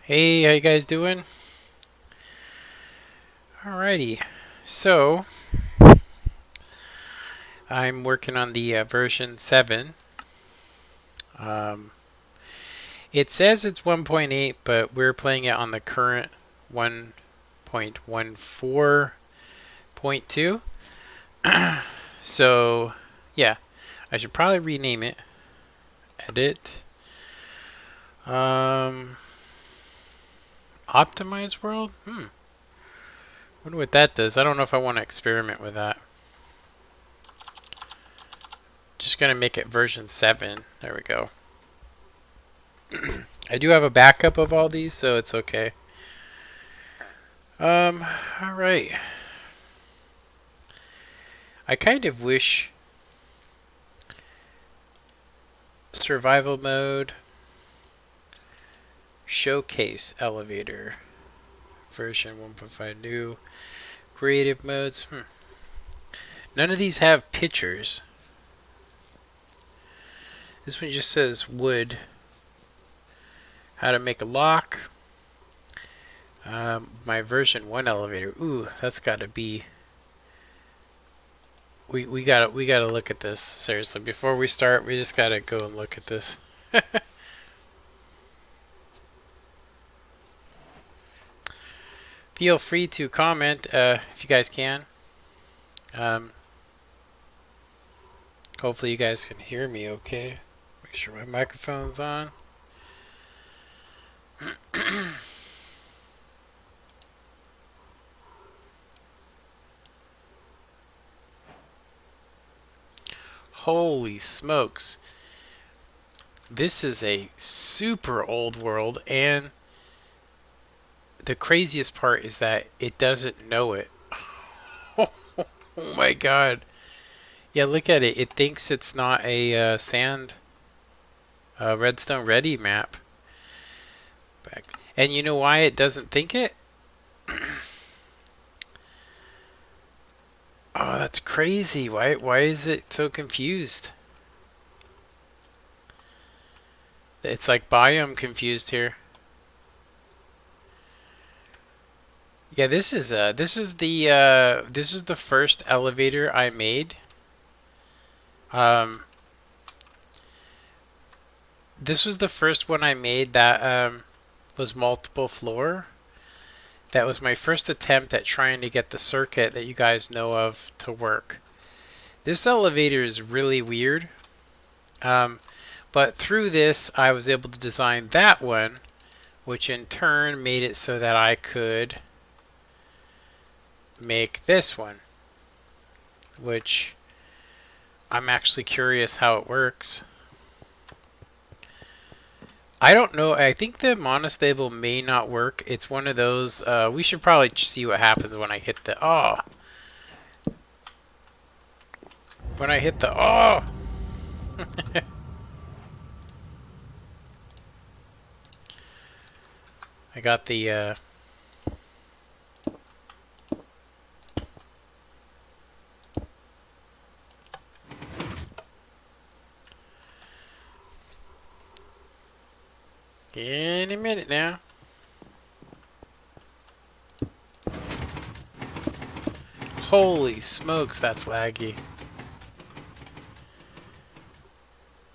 Hey, how you guys doing? Alrighty. So, I'm working on the version 7. Um, it says it's 1.8, but we're playing it on the current 1.14.2. So, yeah, I should probably rename it. Edit. Um, Optimize world? Wonder what that does. I don't know if I want to experiment with that. Just gonna make it version 7. There we go. I do have a backup of all these, so it's okay. Um, all right. I kind of wish survival mode, showcase elevator, version 1.5 new, creative modes. None of these have pictures. This one just says wood, how to make a lock. My version 1 elevator. Ooh, that's got to be. We gotta look at this seriously. Before we start, we just gotta go and look at this. Feel free to comment if you guys can. Um, Hopefully you guys can hear me okay. Make sure my microphone's on. Holy smokes. This is a super old world, and the craziest part is that it doesn't know it. Oh my god. Yeah, look at it. It thinks it's not a sand redstone ready map. Back. And you know why it doesn't think it? Oh, that's crazy. Why is it so confused? It's like biome confused here. Yeah, this is the first elevator I made. Um, this was the first one I made that was multiple floor. That was my first attempt at trying to get the circuit that you guys know of to work. This elevator is really weird. Um, but through this, I was able to design that one, which in turn made it so that I could make this one, which I'm actually curious how it works. I don't know. I think the monostable may not work. It's one of those. We should probably see what happens when I hit the. Oh! When I hit the. Oh! I got the. In a minute now. Holy smokes, that's laggy.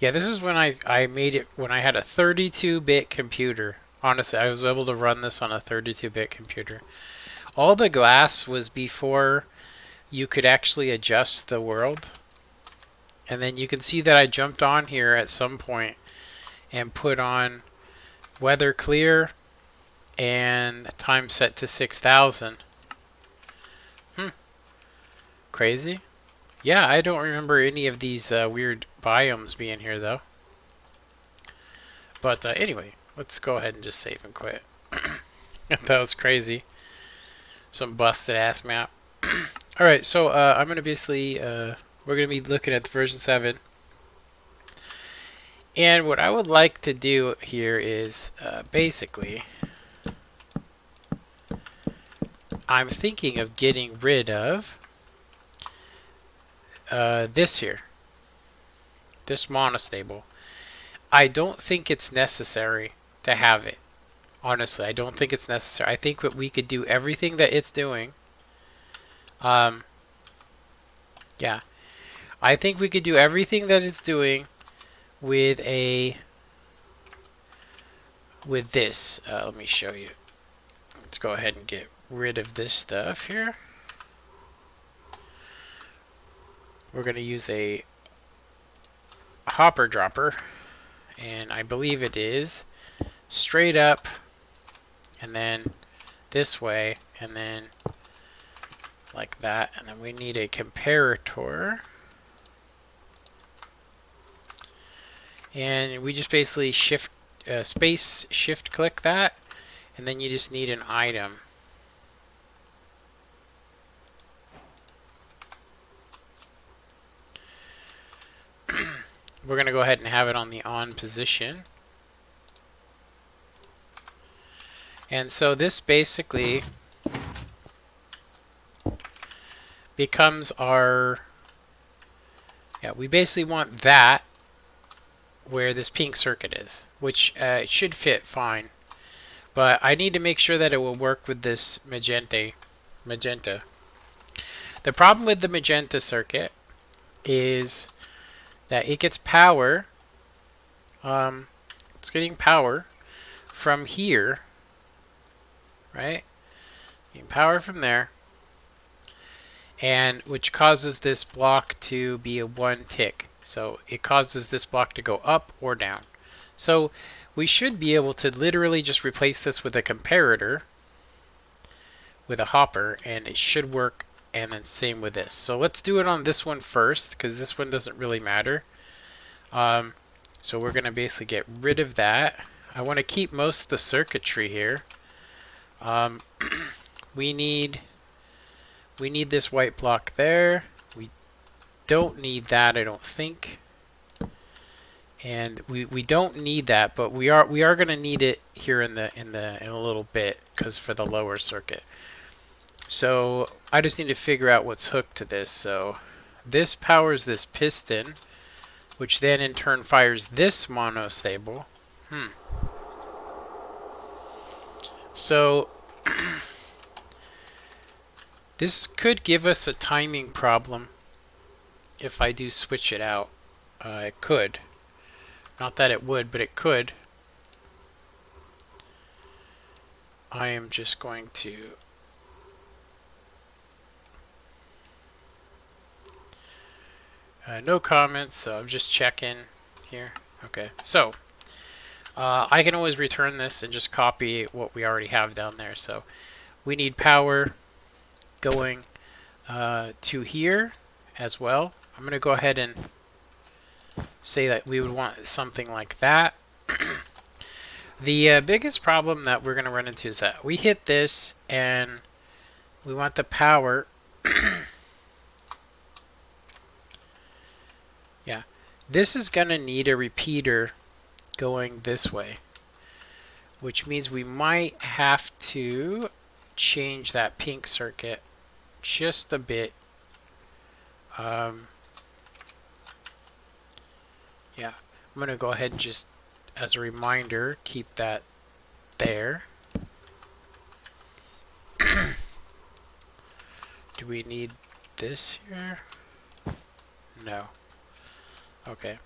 Yeah, this is when I made it when I had a 32-bit computer. Honestly, I was able to run this on a 32-bit computer. All the glass was before you could actually adjust the world. And then you can see that I jumped on here at some point and put on weather clear and time set to 6,000. Crazy. Yeah, I don't remember any of these weird biomes being here though. But anyway, let's go ahead and just save and quit. That was crazy. Some busted ass map. Alright, so I'm going to basically, we're going to be looking at the version 7. And what I would like to do here is basically, I'm thinking of getting rid of this here. This monostable. I don't think it's necessary to have it Honestly, I don't think it's necessary. I think that we could do everything that it's doing. Yeah. I think we could do everything that it's doing with this. Let me show you. Let's go ahead and get rid of this stuff here. We're going to use a hopper dropper, and I believe it is straight up and then this way and then like that, and then we need a comparator, and we just basically space shift click that, and then you just need an item. We're going to go ahead and have it on the on position. And so this basically becomes our, we basically want that where this pink circuit is, which it should fit fine. But I need to make sure that it will work with this magenta. The problem with the magenta circuit is that it gets power. It's getting power from here, right? Getting power from there, and which causes this block to be a one tick. So it causes this block to go up or down. So we should be able to literally just replace this with a comparator, with a hopper, and it should work. And then same with this. So let's do it on this one first, because this one doesn't really matter. So we're going to basically get rid of that. I want to keep most of the circuitry here. We need this white block there. We don't need that, I don't think. And we don't need that, but we are going to need it here in a little bit, because for the lower circuit. So I just need to figure out what's hooked to this. So this powers this piston, which then in turn fires this monostable. So this could give us a timing problem if I do switch it out. It could. Not that it would, but it could. I am just going to no comments, so I'm just checking here. Okay, so I can always return this and just copy what we already have down there. So we need power going to here as well. I'm going to go ahead and say that we would want something like that. The biggest problem that we're going to run into is that we hit this and we want the power. Yeah, this is going to need a repeater going this way, which means we might have to change that pink circuit just a bit. Yeah, I'm going to go ahead and just, as a reminder, keep that there. Do we need this here? No. Okay.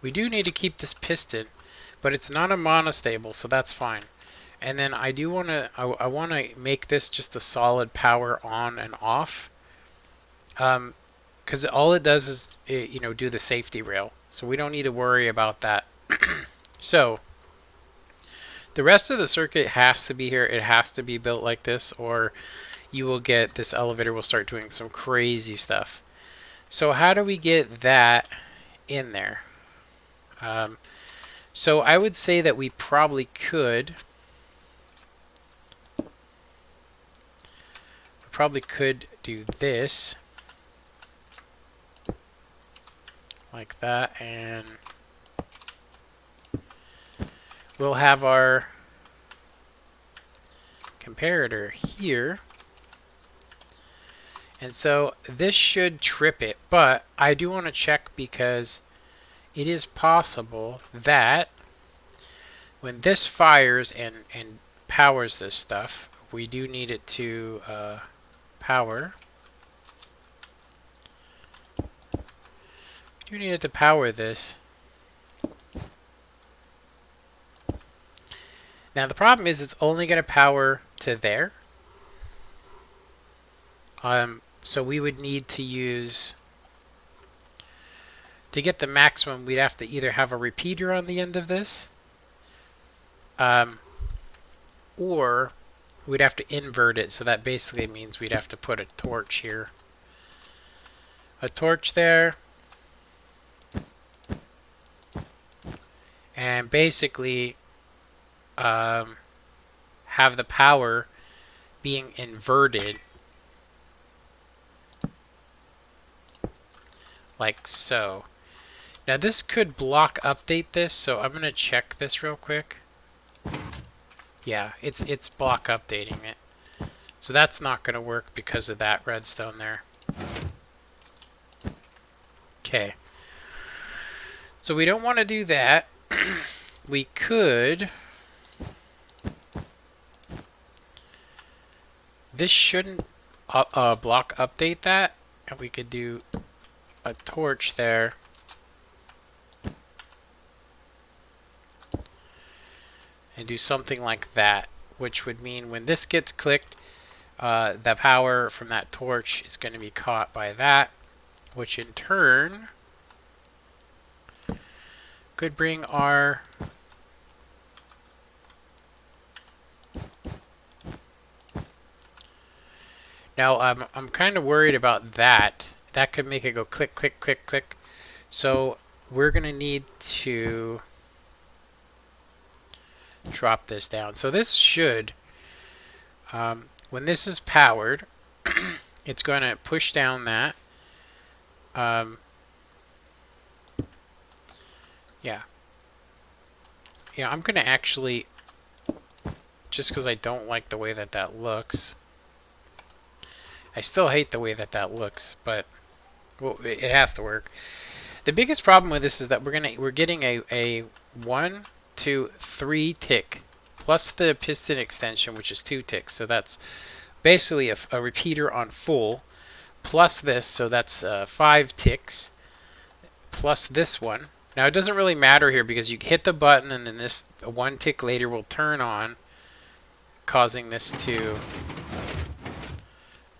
We do need to keep this piston, but it's not a monostable, so that's fine. And then I do want to, I want to make this just a solid power on and off. Because all it does is, do the safety rail. So we don't need to worry about that. So the rest of the circuit has to be here. It has to be built like this, or you will get, this elevator will start doing some crazy stuff. So how do we get that in there? So I would say that we probably could. Do this. Like that, and we'll have our comparator here. And so this should trip it, but I do want to check because it is possible that when this fires and powers this stuff, we do need it to power. We do need it to power this. Now the problem is it's only going to power to there. So we would need to use, to get the maximum, we'd have to either have a repeater on the end of this, or we'd have to invert it. So that basically means we'd have to put a torch here. A torch there. And basically have the power being inverted like so. Now this could block update this, so I'm gonna check this real quick. Yeah, it's block updating it. So that's not gonna work because of that redstone there. Okay. So we don't want to do that. We could. This shouldn't block update that, and we could do a torch there. And do something like that, which would mean when this gets clicked, the power from that torch is going to be caught by that, which in turn could bring our now I'm kind of worried about that. That could make it go click, click, click, click. So we're going to need to drop this down. So this should, when this is powered, it's going to push down that. Yeah. Yeah, I'm going to actually, just because I don't like the way that that looks. I still hate the way that that looks, but well, it has to work. The biggest problem with this is that we're getting a 1, 2, 3 tick plus the piston extension, which is 2 ticks. So that's basically a repeater on full plus this, so that's 5 ticks plus this one. Now it doesn't really matter here because you hit the button and then this 1 tick later will turn on, causing this to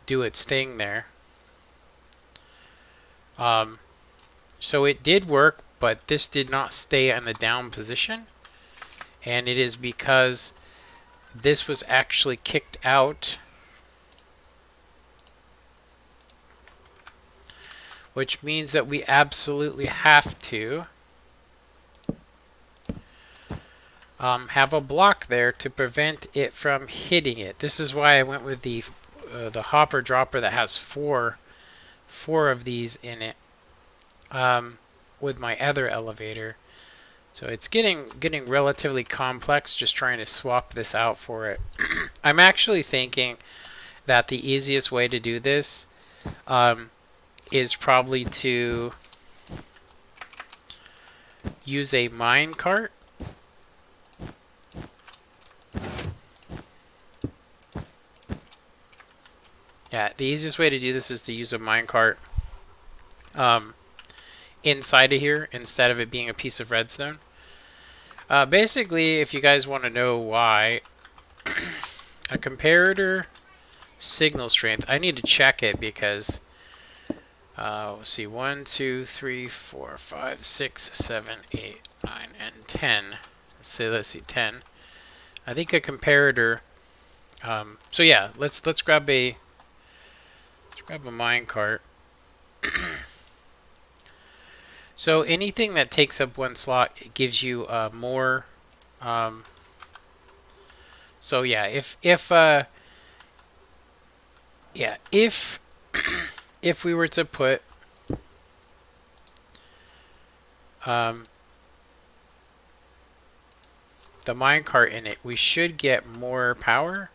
do its thing there. So it did work, but this did not stay in the down position, and it is because this was actually kicked out, which means that we absolutely have to have a block there to prevent it from hitting it. This is why I went with the hopper dropper that has four of these in it with my other elevator. So it's getting relatively complex just trying to swap this out for it. I'm actually thinking that the easiest way to do this is probably to use a mine cart. Yeah, the easiest way to do this is to use a minecart inside of here instead of it being a piece of redstone. Basically, if you guys want to know why, a comparator signal strength, I need to check it because, let's see, 1, 2, 3, 4, 5, 6, 7, 8, 9, and 10. Let's see, 10. I think a comparator, so yeah, let's grab a minecart. So anything that takes up 1 slot gives you more. So yeah, if we were to put the minecart in it, we should get more power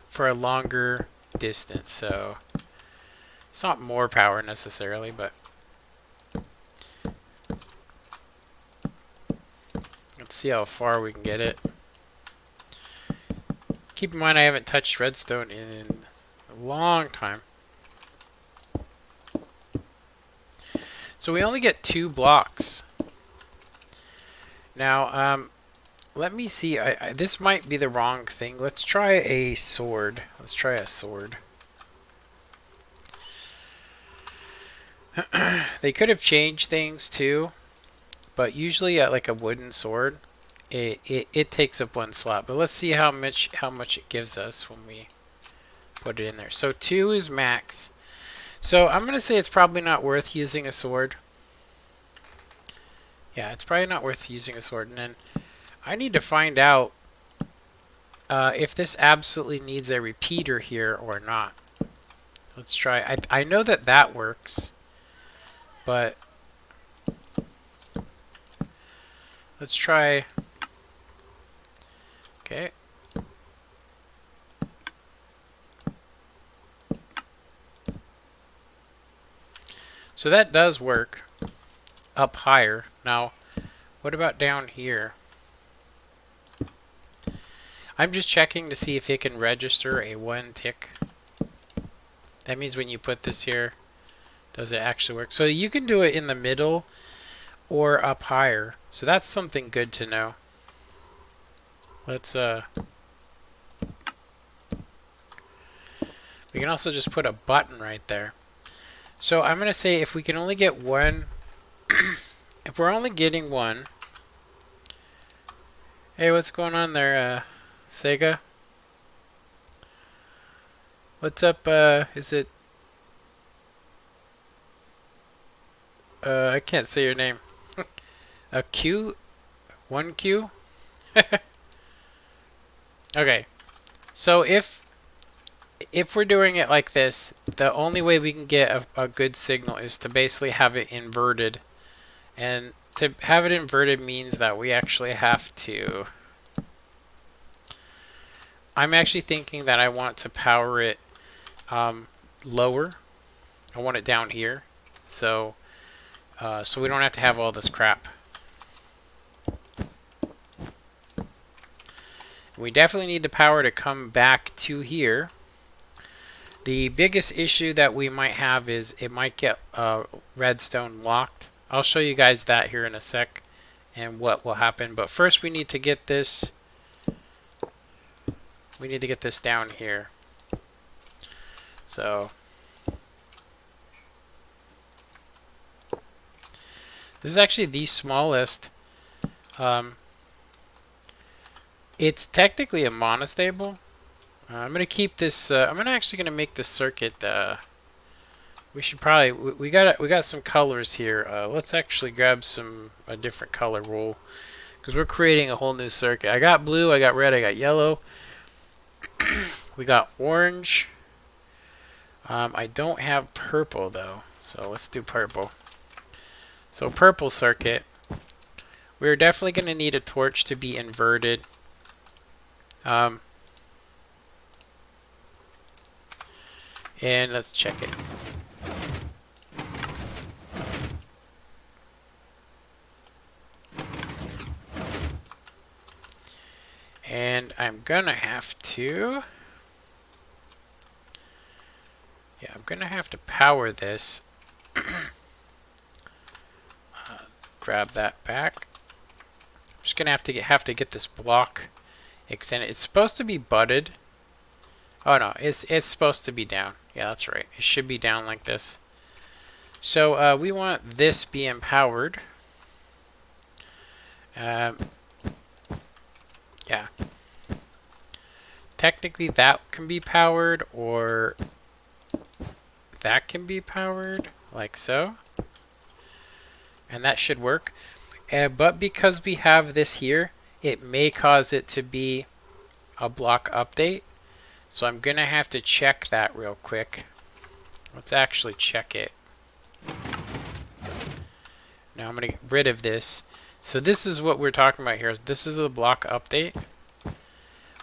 for a longer distance. So it's not more power necessarily, but Let's see how far we can get it. Keep in mind I haven't touched redstone in a long time. So we only get 2 blocks. Now, let me see. This might be the wrong thing. Let's try a sword. Let's try a sword. They could have changed things too, but usually like a wooden sword, it takes up 1 slot. But let's see how much it gives us when we put it in there. So 2 is max. So I'm gonna say it's probably not worth using a sword. Yeah, it's probably not worth using a sword. And then I need to find out if this absolutely needs a repeater here or not. Let's try. I know that works, but let's try. Okay. So that does work up higher. Now, what about down here? I'm just checking to see if it can register a 1 tick. That means when you put this here, does it actually work? So you can do it in the middle or up higher. So that's something good to know. Let's we can also just put a button right there. So I'm gonna say if we can only get 1, if we're only getting 1. Hey, what's going on there, Sega? What's up? Is it? I can't say your name. A Q, 1Q. Okay, so if we're doing it like this, the only way we can get a good signal is to basically have it inverted. And to have it inverted means that we actually have to... I'm actually thinking that I want to power it lower. I want it down here. So we don't have to have all this crap. We definitely need the power to come back to here. The biggest issue that we might have is it might get redstone locked. I'll show you guys that here in a sec and what will happen. But first we need to get this. We need to get this down here. So this is actually the smallest. It's technically a monostable. I'm gonna keep this. I'm actually gonna make this circuit. We should probably. We got some colors here. Let's actually grab a different color wool because we're creating a whole new circuit. I got blue. I got red. I got yellow. We got orange. I don't have purple though, so let's do purple. So purple circuit. We're definitely gonna need a torch to be inverted. And let's check it. And I'm gonna have to... Yeah, I'm gonna have to power this. Grab that back. I'm just gonna have to get this block extended. It's supposed to be butted. Oh no, it's supposed to be down. Yeah, that's right. It should be down like this. So we want this being powered. Yeah. Technically that can be powered, or that can be powered, like so. And that should work. But because we have this here, it may cause it to be a block update. So I'm going to have to check that real quick. Let's actually check it. Now I'm going to get rid of this. So this is what we're talking about here. This is a block update.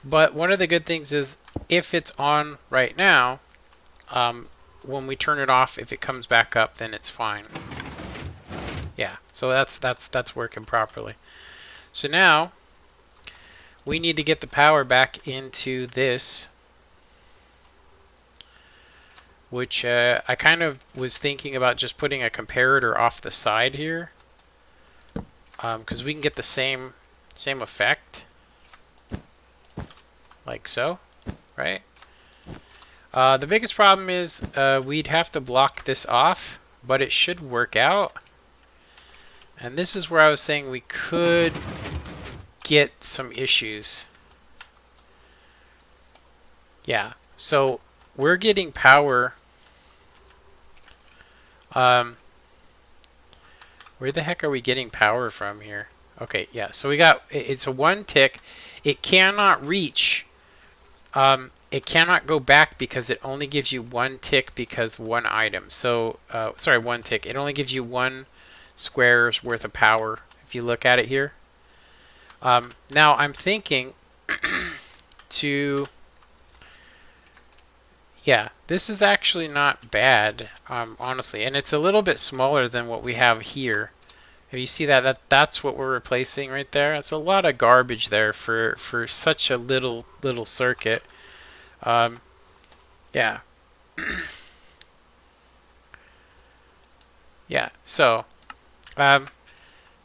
But one of the good things is if it's on right now, when we turn it off, if it comes back up, then it's fine. Yeah, so that's working properly. So now we need to get the power back into this, which I kind of was thinking about just putting a comparator off the side here, because we can get the same effect, like so, right? The biggest problem is we'd have to block this off, but it should work out. And this is where I was saying we could get some issues. Yeah, so we're getting power. Where the heck are we getting power from here? Okay, yeah, so we got, it's a 1 tick. It cannot reach, it cannot go back because it only gives you 1 tick because 1 item. So, sorry, 1 tick. It only gives you 1 square's worth of power if you look at it here. Now I'm thinking to, yeah, this is actually not bad, honestly, and it's a little bit smaller than what we have here. If you see that's what we're replacing right there. It's a lot of garbage there for such a little circuit. Yeah. Yeah. So,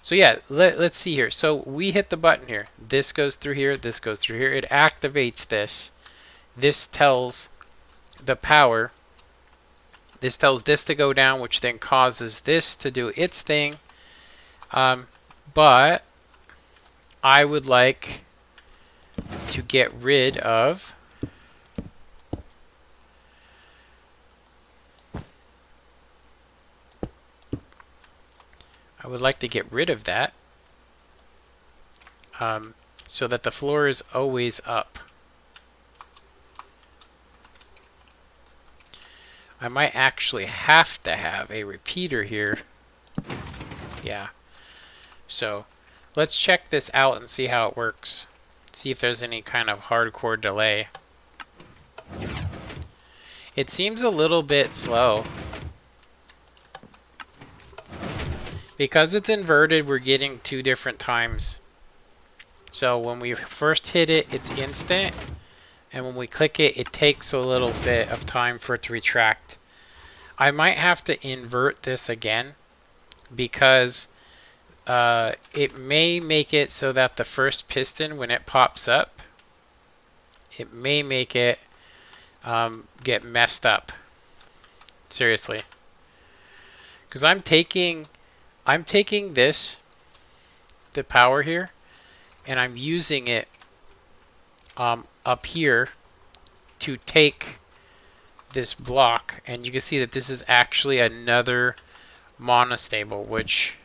so yeah, let's see here. So we hit the button here. This goes through here. This goes through here. It activates this. This tells the power. This tells this to go down, which then causes this to do its thing. But I would like to get rid of that so that the floor is always up. I might actually have to have a repeater here. Yeah. So let's check this out and see how it works. See if there's any kind of hardcore delay. It seems a little bit slow. Because it's inverted, we're getting 2 different times. So when we first hit it, it's instant. And when we click it, it takes a little bit of time for it to retract. I might have to invert this again because it may make it so that the first piston, when it pops up, it may make it get messed up. Seriously. Because I'm taking this, the power here, and I'm using it up here to take this block, and you can see that this is actually another monostable, which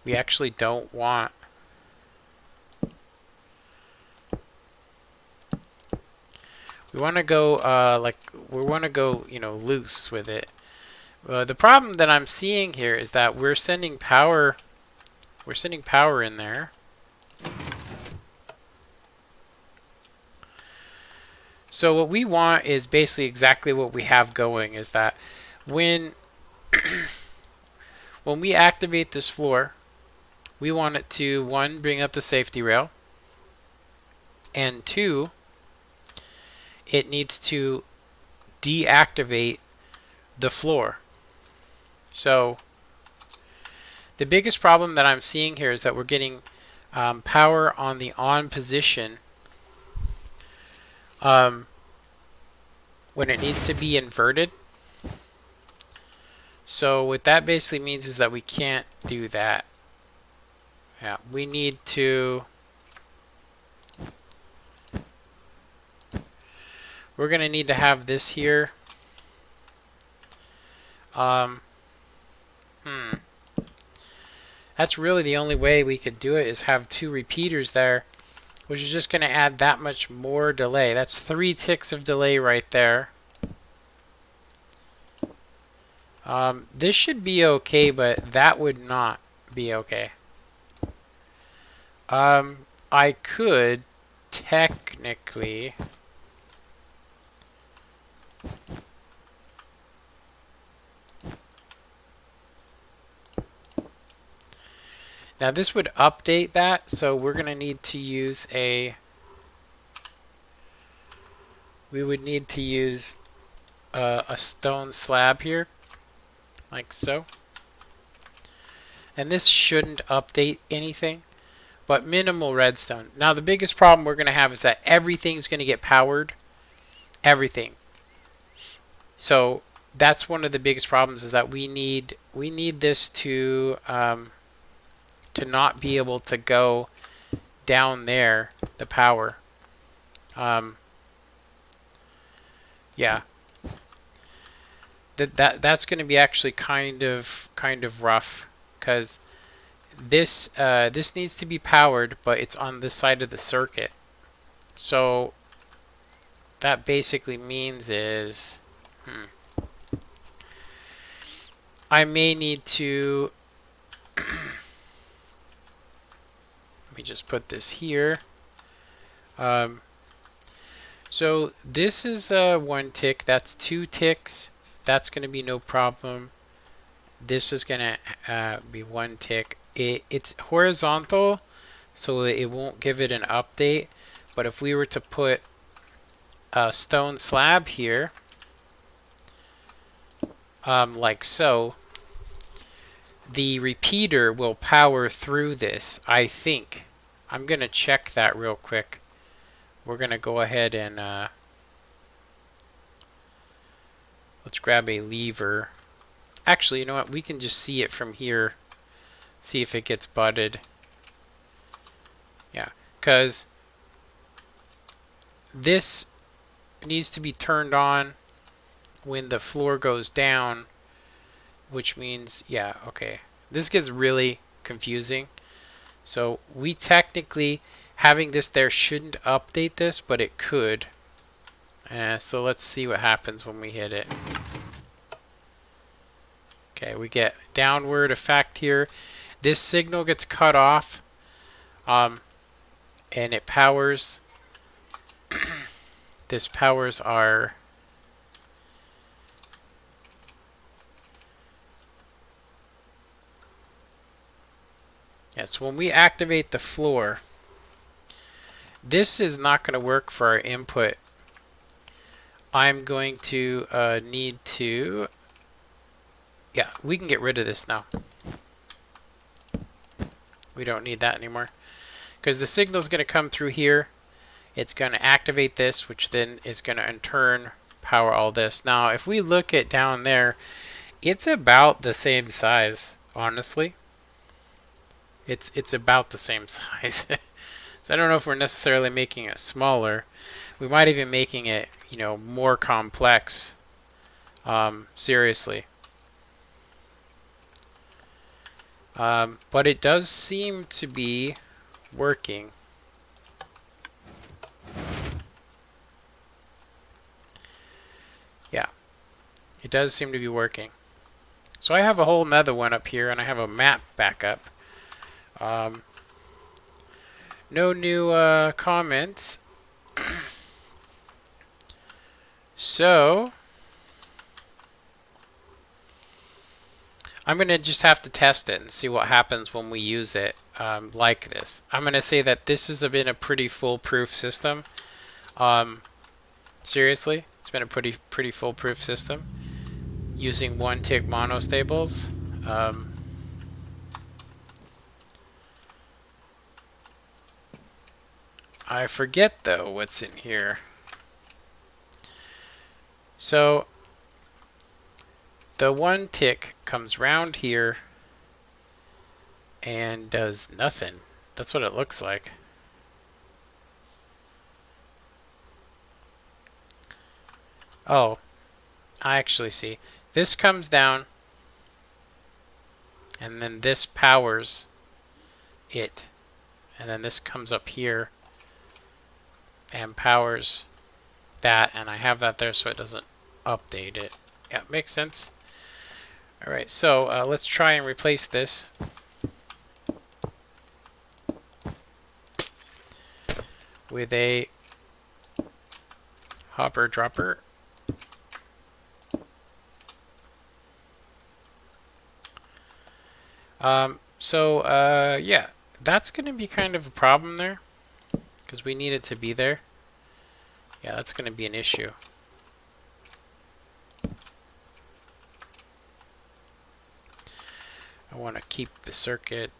we actually don't want. We want to go you know, loose with it. The problem that I'm seeing here is that we're sending power in there. So what we want is basically exactly what we have going, is that when when we activate this floor, we want it to, 1, bring up the safety rail, and 2, it needs to deactivate the floor. So the biggest problem that I'm seeing here is that we're getting power on the on position when it needs to be inverted. So what that basically means is that we can't do that. Yeah, we need to, we're going to need to have this here. That's really the only way we could do it, is have 2 repeaters there, which is just going to add that much more delay. That's 3 ticks of delay right there. This should be okay, but that would not be okay. I could technically Now this would update that, so we're going to need to use we would need to use a stone slab here, like so. And this shouldn't update anything, but minimal redstone. Now the biggest problem we're going to have is that everything's going to get powered. Everything. So that's one of the biggest problems, is that we need this to not be able to go down there, the power. Yeah. That's going to be actually kind of rough, because this needs to be powered, but it's on this side of the circuit. So that basically means is I may need to let me just put this here. So this is 1 tick, that's 2 ticks. That's going to be no problem. This is going to be 1 tick. It's horizontal, so it won't give it an update. But if we were to put a stone slab here, like so, the repeater will power through this, I think. I'm going to check that real quick. We're going to go ahead and let's grab a lever. Actually, you know what? We can just see it from here. See if it gets butted. Yeah, because this needs to be turned on when the floor goes down, which means, yeah, okay. This gets really confusing. So we technically, having this there shouldn't update this, but it could. So let's see what happens when we hit it. Okay, we get downward effect here. This signal gets cut off, and it powers. This powers our so when we activate the floor, this is not going to work for our input. I'm going to need to, yeah, we can get rid of this now. We don't need that anymore, because the signal is going to come through here. It's going to activate this, which then is going to in turn power all this. Now, if we look at down there, it's about the same size, honestly. It's about the same size. So I don't know if we're necessarily making it smaller. We might even making it, you know, more complex. Seriously. But it does seem to be working. Yeah, it does seem to be working. So I have a whole nother one up here, and I have a map backup. No new comments. So I'm going to just have to test it and see what happens when we use it like this. I'm going to say that this has been a pretty foolproof system. Seriously, it's been a pretty foolproof system using 1 tick monostables. I forget though what's in here. So the 1 tick comes round here and does nothing. That's what it looks like. Oh, I actually see. This comes down, and then this powers it. And then this comes up here and powers that, and I have that there so it doesn't update it. Yeah, makes sense. Alright, so let's try and replace this. With a hopper dropper. So, yeah, that's going to be kind of a problem there because we need it to be there. Yeah, that's going to be an issue. I want to keep the circuit.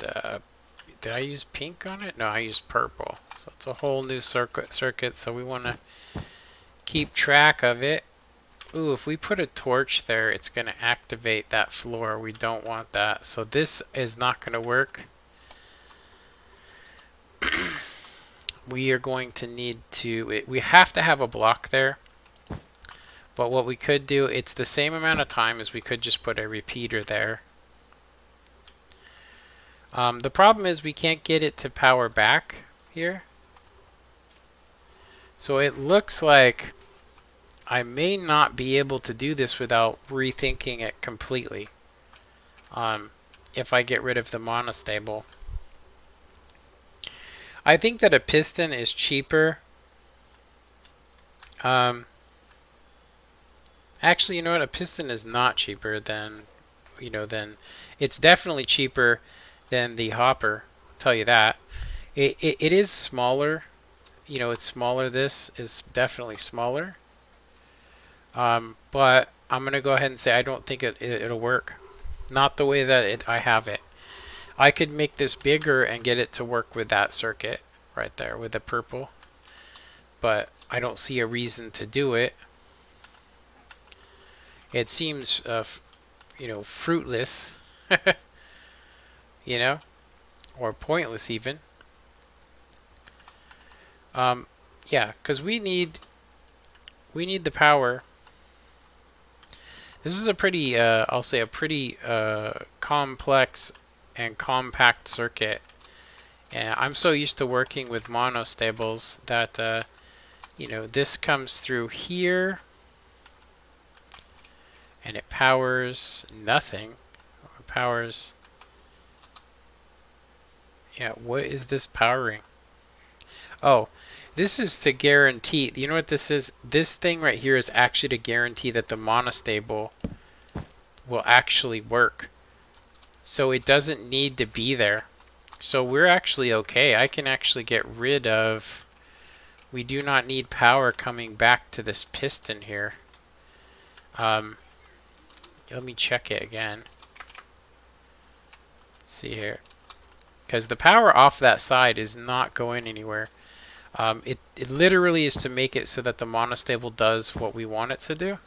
Did I use pink on it? No, I used purple. So it's a whole new circuit. So we want to keep track of it. Ooh, if we put a torch there, it's going to activate that floor. We don't want that. So this is not going to work. We are going to need to, we have to have a block there. But what we could do, it's the same amount of time as we could just put a repeater there. The problem is we can't get it to power back here. So it looks like I may not be able to do this without rethinking it completely. If I get rid of the monostable. I think that a piston is cheaper. Actually, you know what? A piston is not cheaper than, it's definitely cheaper than the hopper. I'll tell you that. It is smaller. It's smaller. This is definitely smaller. But I'm going to go ahead and say I don't think it'll work. Not the way that I have it. I could make this bigger and get it to work with that circuit right there with the purple. But I don't see a reason to do it. It seems, fruitless, or pointless even. Yeah, because we need the power. This is a pretty, I'll say a pretty complex and compact circuit. And I'm so used to working with monostables that, this comes through here. And it powers nothing. It powers... Yeah, what is this powering? Oh, this is to guarantee... You know what this is? This thing right here is actually to guarantee that the monostable will actually work. So it doesn't need to be there. So we're actually okay. I can actually get rid of... We do not need power coming back to this piston here. Let me check it again. Let's see here. Because the power off that side is not going anywhere. It literally is to make it so that the monostable does what we want it to do.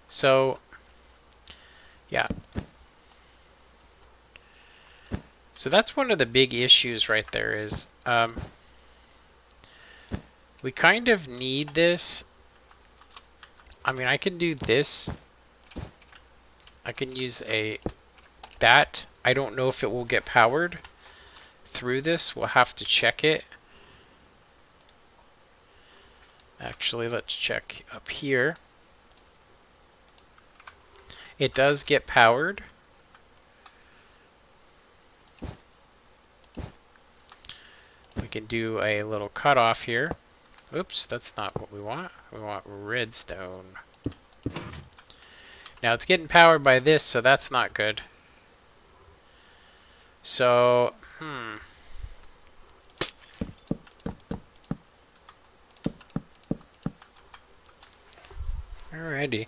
So, yeah. So that's one of the big issues right there is we kind of need this. I mean, I can do this. I can use that. I don't know if it will get powered through this. We'll have to check it. Actually, let's check up here. It does get powered. We can do a little cutoff here. Oops, that's not what we want. We want redstone. Now it's getting powered by this, so that's not good. So, Alrighty.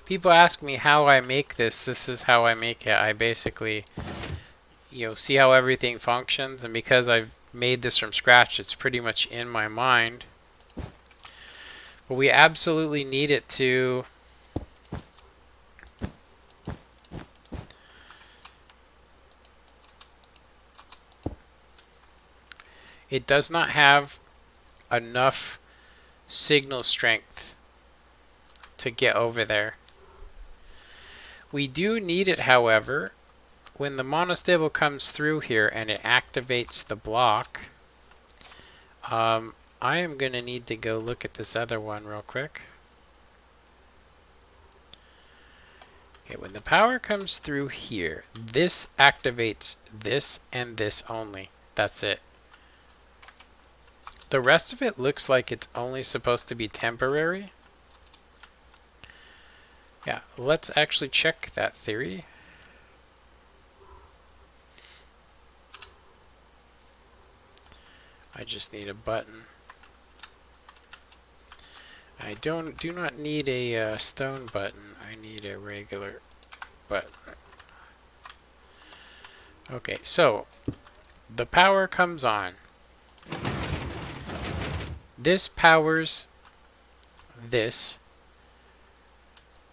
People ask me how I make this. This is how I make it. I basically, see how everything functions, and because I've made this from scratch, it's pretty much in my mind. But we absolutely need it to... It does not have enough signal strength to get over there. We do need it, however, when the monostable comes through here and it activates the block. I am going to need to go look at this other one real quick. Okay, when the power comes through here, this activates this and this only. That's it. The rest of it looks like it's only supposed to be temporary. Yeah, let's actually check that theory. I just need a button. I do not need a stone button. I need a regular button. Okay, so the power comes on. This powers this,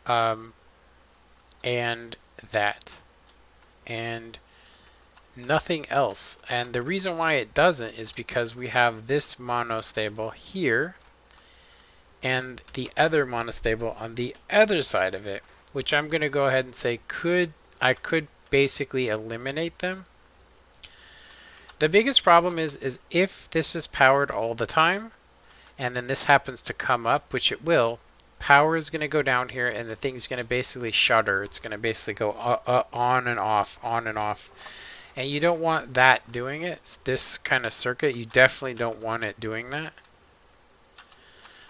and that, and nothing else. And the reason why it doesn't is because we have this monostable here and the other monostable on the other side of it, which I'm going to go ahead and say I could basically eliminate them. The biggest problem is if this is powered all the time and then this happens to come up, which it will, power is going to go down here and the thing's going to basically shutter. It's going to basically go on and off, on and off. And you don't want that doing it. It's this kind of circuit, you definitely don't want it doing that.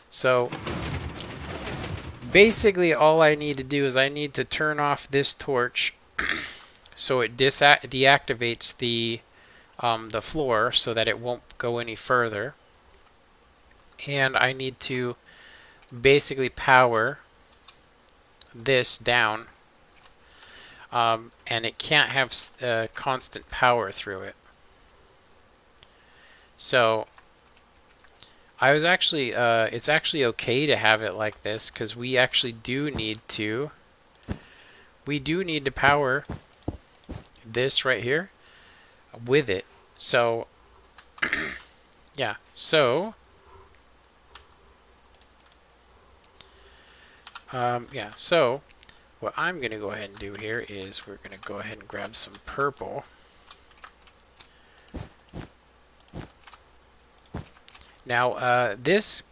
So basically all I need to do is I need to turn off this torch so it deactivates the floor so that it won't go any further. And I need to basically power this down. And it can't have constant power through it. So I was actually, it's actually okay to have it like this because we actually do need to power this right here with it. So yeah, so yeah, so what I'm going to go ahead and do here is we're going to go ahead and grab some purple. Now, this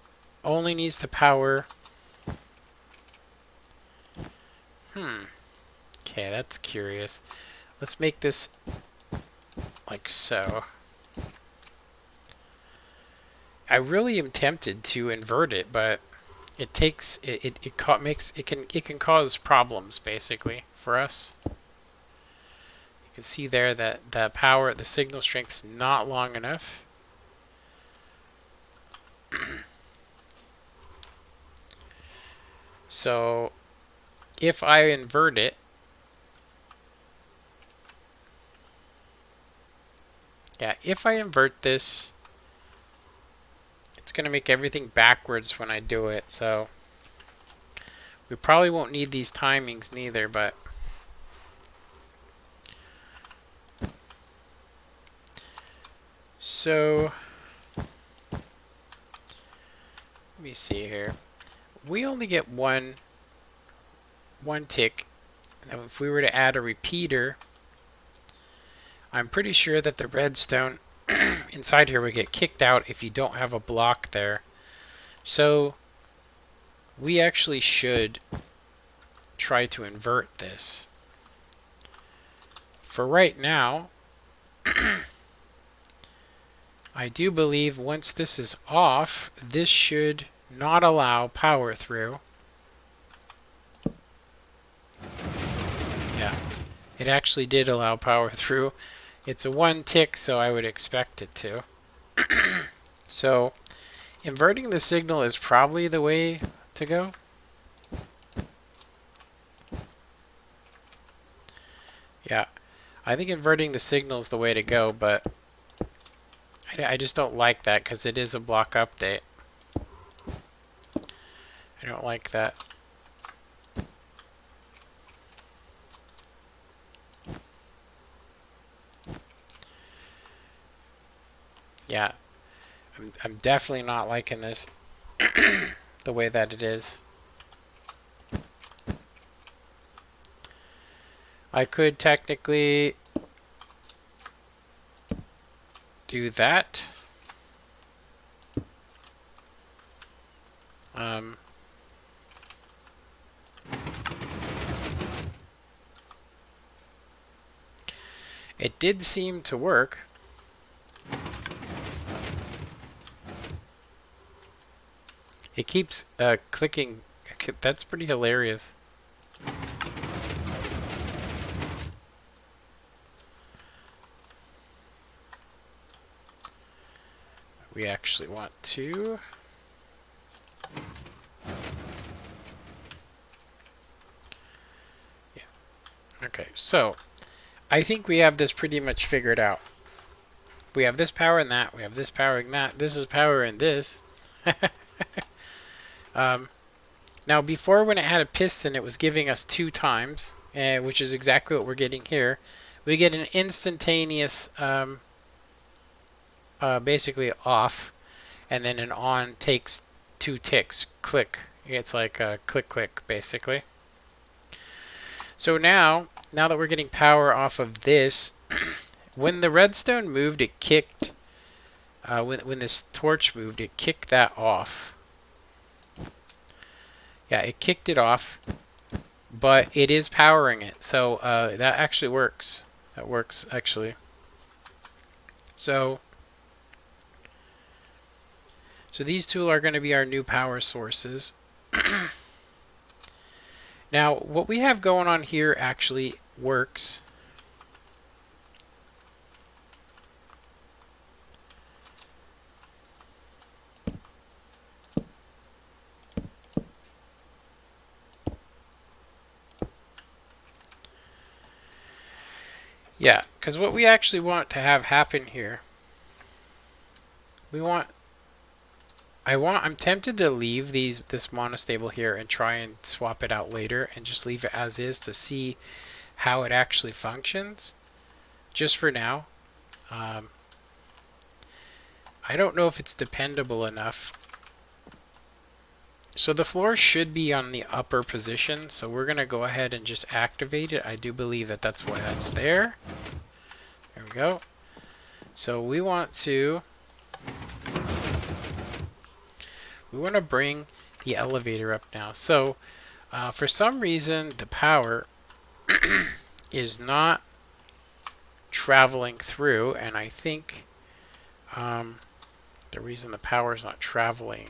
only needs to power... Okay, that's curious. Let's make this like so. I really am tempted to invert it, but it takes it can cause problems basically for us. You can see there that the signal strength is not long enough. So if I invert it, if I invert this, it's going to make everything backwards when I do it. So we probably won't need these timings neither, but so let me see here. We only get one tick. And if we were to add a repeater, I'm pretty sure that the redstone inside here would get kicked out if you don't have a block there. So we actually should try to invert this. For right now, I do believe once this is off, this should not allow power through. Yeah, it actually did allow power through. It's a 1 tick, so I would expect it to. So inverting the signal is probably the way to go. Yeah, I think inverting the signal is the way to go, but I just don't like that because it is a block update. I don't like that. Yeah, I'm definitely not liking this the way that it is. I could technically do that. It did seem to work. It keeps clicking. That's pretty hilarious. we actually want to... Yeah. Okay, so I think we have this pretty much figured out. We have this power and that. We have this power and that. This is power and this. Now, before when it had a piston, it was giving us 2 times, which is exactly what we're getting here. We get an instantaneous, basically off, and then an on takes 2 ticks. Click. It's like a click, click, basically. So now that we're getting power off of this, when the redstone moved, it kicked. When this torch moved, it kicked that off. Yeah, it kicked it off, but it is powering it. So that actually works. That works, actually. So these two are going to be our new power sources. Now, what we have going on here actually works. Yeah, because what we actually want to have happen here, I'm tempted to leave this monostable here and try and swap it out later and just leave it as is to see how it actually functions, just for now. I don't know if it's dependable enough. So the floor should be on the upper position, so we're going to go ahead and just activate it. I do believe that that's why that's there. There we go. So we want to bring the elevator up now. So for some reason the power is not traveling through, and I think the reason the power is not traveling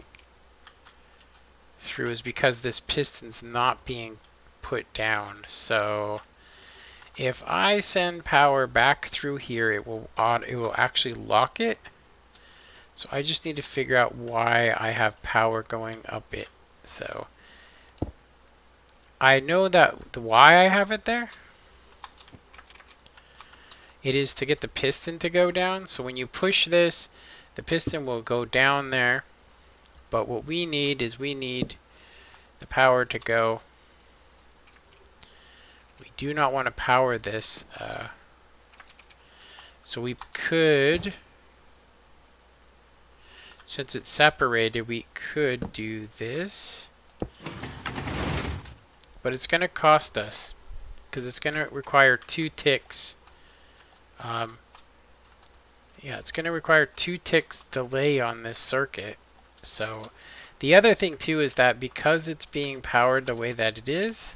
through is because this piston's not being put down. So if I send power back through here, it will actually lock it. So I just need to figure out why I have power going up it. So I know that why I have it there. It is to get the piston to go down. So when you push this, the piston will go down there. But what we need is the power to go. We do not want to power this. So we could, since it's separated, we could do this. But it's going to cost us, because it's going to require 2 ticks. Yeah, it's going to require 2 ticks delay on this circuit. So the other thing too is that because it's being powered the way that it is,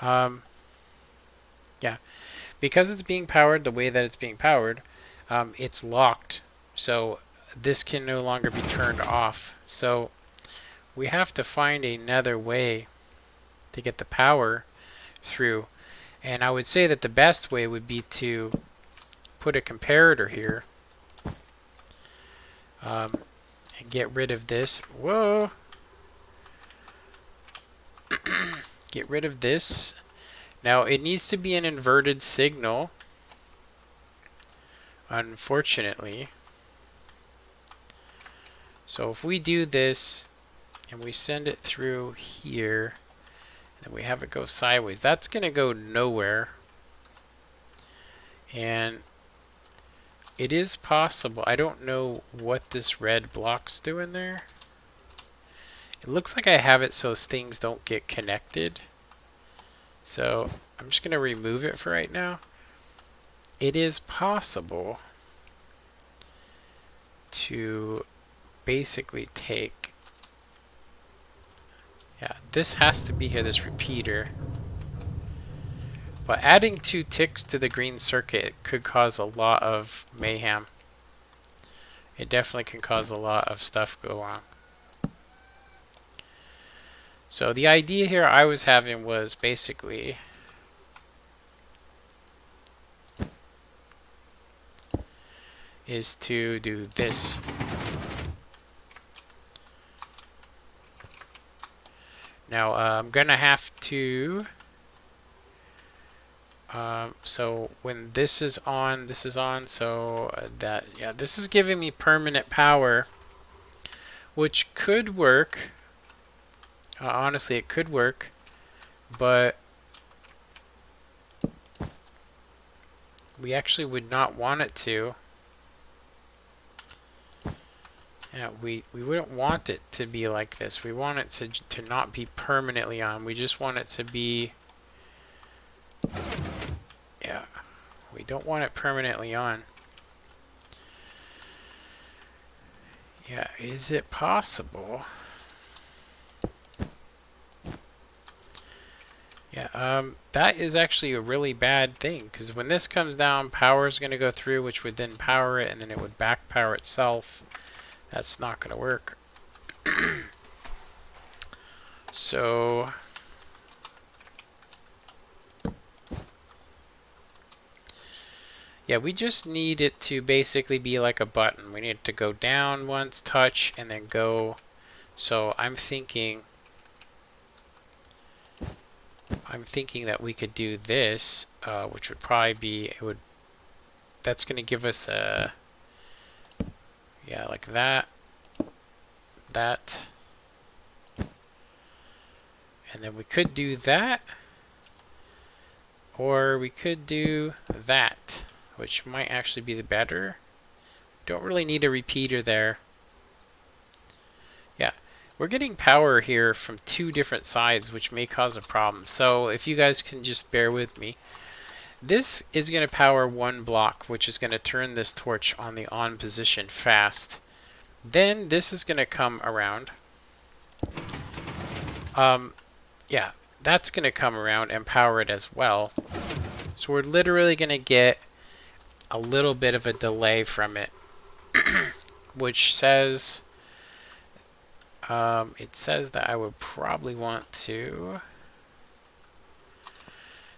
yeah, because it's being powered the way that it's being powered, it's locked. So this can no longer be turned off. So we have to find another way to get the power through. And I would say that the best way would be to put a comparator here. And get rid of this. Whoa! Get rid of this. Now it needs to be an inverted signal, unfortunately. So if we do this and we send it through here and we have it go sideways, that's going to go nowhere. And it is possible. I don't know what this red block's doing there. It looks like I have it so things don't get connected. So I'm just going to remove it for right now. It is possible to basically take, yeah, this has to be here, this repeater. But adding 2 ticks to the green circuit could cause a lot of mayhem. It definitely can cause a lot of stuff go on. So the idea here I was having was basically is to do this. Now I'm gonna have to so when this is on, so that, yeah, this is giving me permanent power, which could work. Honestly, it could work, but we actually would not want it to. Yeah, we wouldn't want it to be like this. We want it to not be permanently on. We just want it to be, yeah, we don't want it permanently on. Yeah, is it possible? Yeah, that is actually a really bad thing, because when this comes down, power is going to go through, which would then power it, and then it would back power itself. That's not going to work. So yeah, we just need it to basically be like a button. We need it to go down once, touch, and then go. So I'm thinking that we could do this, which would probably be, that's going to give us a, yeah, like that, and then we could do that, or we could do that, which might actually be the better. Don't really need a repeater there. Yeah, we're getting power here from two different sides, which may cause a problem. So if you guys can just bear with me. This is going to power one block, which is going to turn this torch on the on position fast. Then this is going to come around. Yeah, that's going to come around and power it as well. So we're literally going to get a little bit of a delay from it, which says, it says that I would probably want to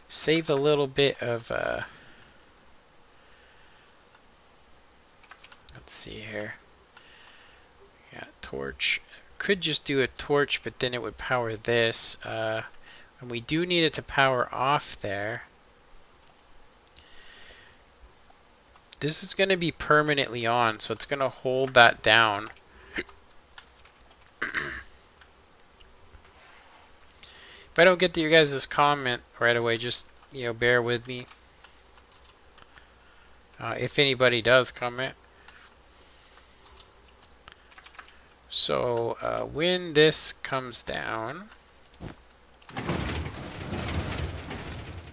save a little bit of, let's see here. Yeah, torch. Could just do a torch, but then it would power this. And we do need it to power off there. This is going to be permanently on, so it's going to hold that down. If I don't get to your guys' comment right away, just, bear with me. If anybody does comment. So when this comes down,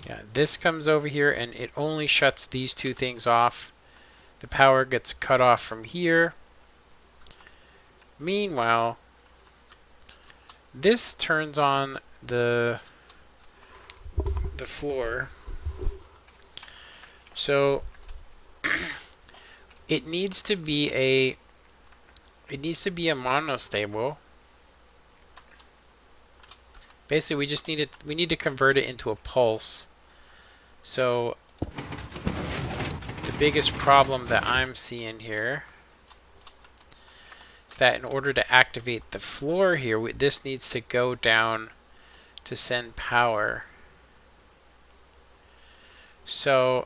yeah, this comes over here and it only shuts these two things off. The power gets cut off from here. Meanwhile, this turns on the floor. So it needs to be a monostable. Basically, we need to convert it into a pulse. So the biggest problem that I'm seeing here is that in order to activate the floor here, this needs to go down to send power. So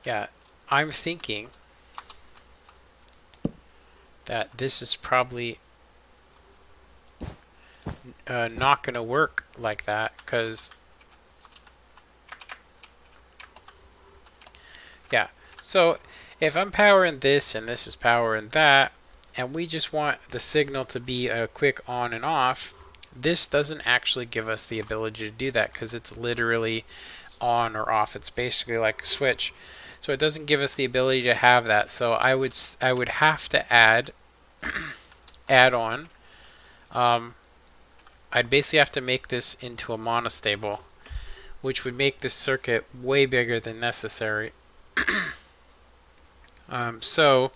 yeah, I'm thinking that this is probably not going to work like that, because yeah, so if I'm powering this and this is powering that, and we just want the signal to be a quick on and off, this doesn't actually give us the ability to do that, because it's literally on or off. It's basically like a switch. So it doesn't give us the ability to have that. So I would have to add on. I'd basically have to make this into a monostable, which would make this circuit way bigger than necessary. So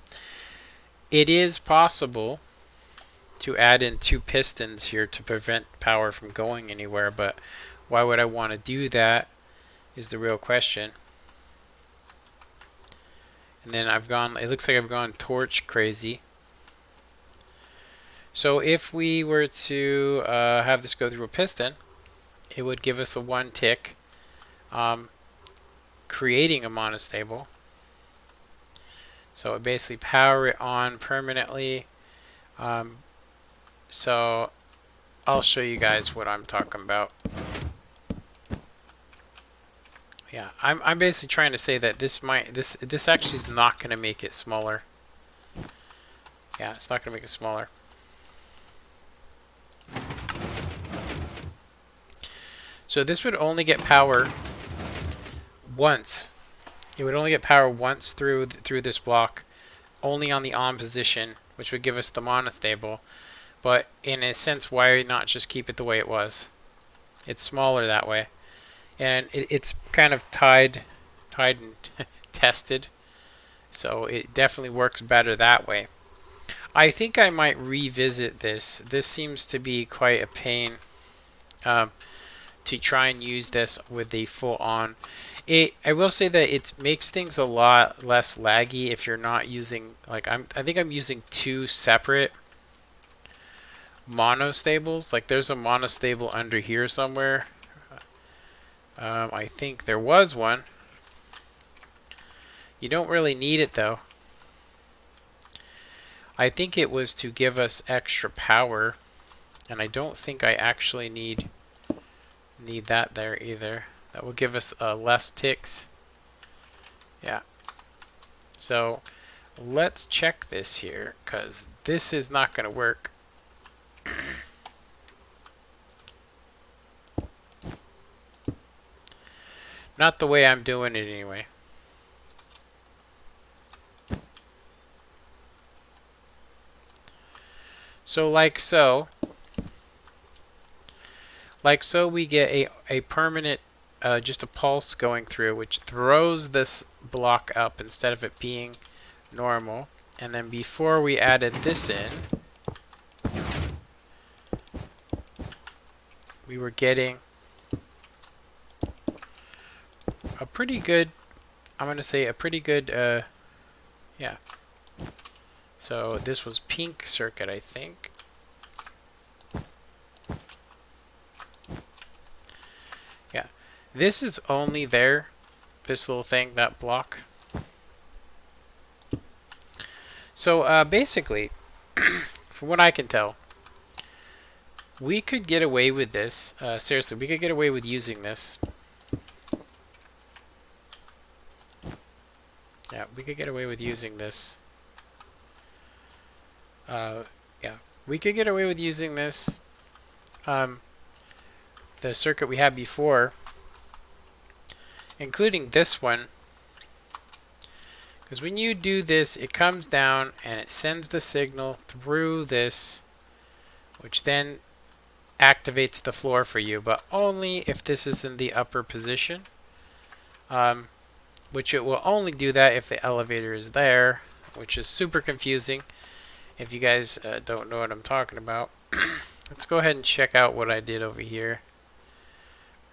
it is possible to add in two pistons here to prevent power from going anywhere, but why would I want to do that is the real question. And then it looks like I've gone torch crazy. So if we were to have this go through a piston, it would give us a 1 tick, creating a monostable. So it basically power it on permanently. So I'll show you guys what I'm talking about. Yeah, I'm basically trying to say that this actually is not going to make it smaller. Yeah, it's not going to make it smaller. So this would only get power once. It would only get power once through this block, only on the on position, which would give us the monostable. But in a sense, why not just keep it the way it was? It's smaller that way, and it's kind of tied and tested, so it definitely works better that way. I think I might revisit this. This seems to be quite a pain to try and use this with the full on. I will say that it makes things a lot less laggy if you're not using, like, I think I'm using 2 separate monostables. Like, there's a monostable under here somewhere. I think there was one. You don't really need it though. I think it was to give us extra power, and I don't think I actually need that there either. That will give us less ticks. Yeah. So let's check this here, because this is not going to work. Not the way I'm doing it anyway. So like so we get a permanent, just a pulse going through, which throws this block up instead of it being normal. And then before we added this in, we were getting a pretty good, I'm going to say a pretty good, yeah. So this was pink circuit, I think. Yeah. This is only there, this little thing, that block. So basically, from what I can tell, we could get away with this. Seriously, we could get away with using this. Yeah, we could get away with using this. Yeah, we could get away with using this. The circuit we had before, including this one, because when you do this, it comes down and it sends the signal through this, which then activates the floor for you, but only if this is in the upper position, which it will only do that if the elevator is there, which is super confusing if you guys don't know what I'm talking about. Let's go ahead and check out what I did over here.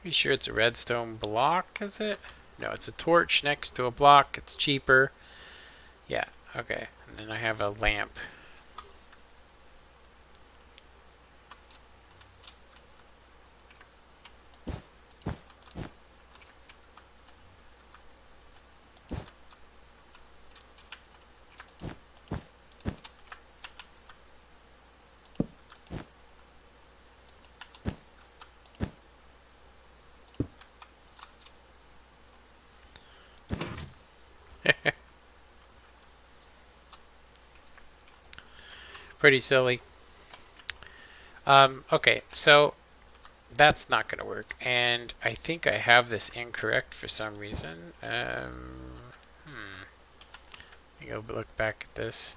Pretty sure it's a redstone block, is it? No, it's a torch next to a block. It's cheaper. Yeah, okay. And then I have a lamp. Pretty silly. Okay, so that's not going to work. And I think I have this incorrect for some reason. Let me go look back at this.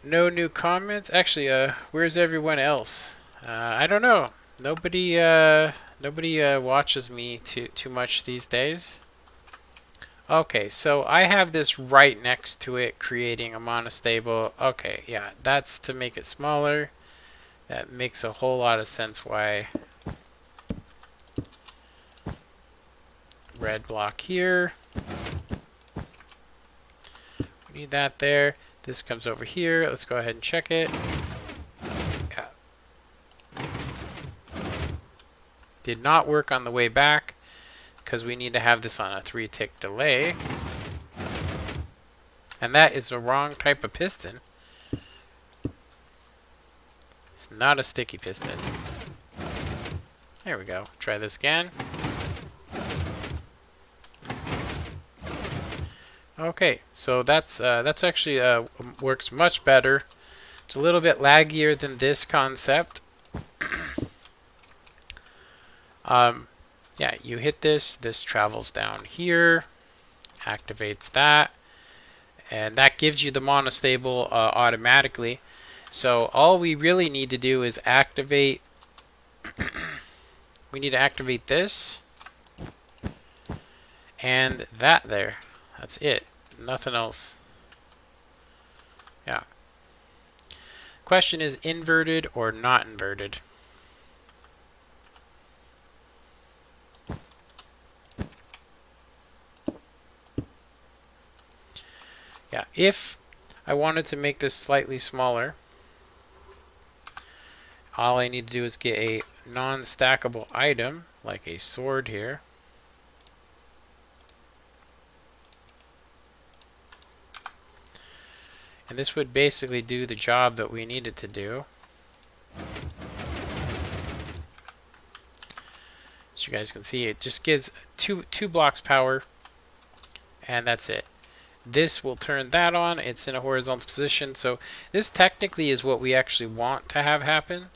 No new comments? Actually, where's everyone else? I don't know. Nobody watches me too much these days. Okay, so I have this right next to it, creating a monostable. Okay, yeah, that's to make it smaller. That makes a whole lot of sense why. Red block here. Need that there. This comes over here. Let's go ahead and check it. Yeah. Did not work on the way back because we need to have this on a 3-tick delay. And that is the wrong type of piston. It's not a sticky piston. There we go. Try this again. Okay, so that's actually works much better. It's a little bit laggier than this concept. Yeah, you hit this. This travels down here, activates that, and that gives you the monostable automatically. So all we really need to do is activate. We need to activate this and that there. That's it. Nothing else. Yeah. Question is inverted or not inverted? Yeah, if I wanted to make this slightly smaller, all I need to do is get a non-stackable item, like a sword here. And this would basically do the job that we needed to do. As you guys can see, it just gives two blocks power, and that's it. This will turn that on. It's in a horizontal position, so this technically is what we actually want to have happen,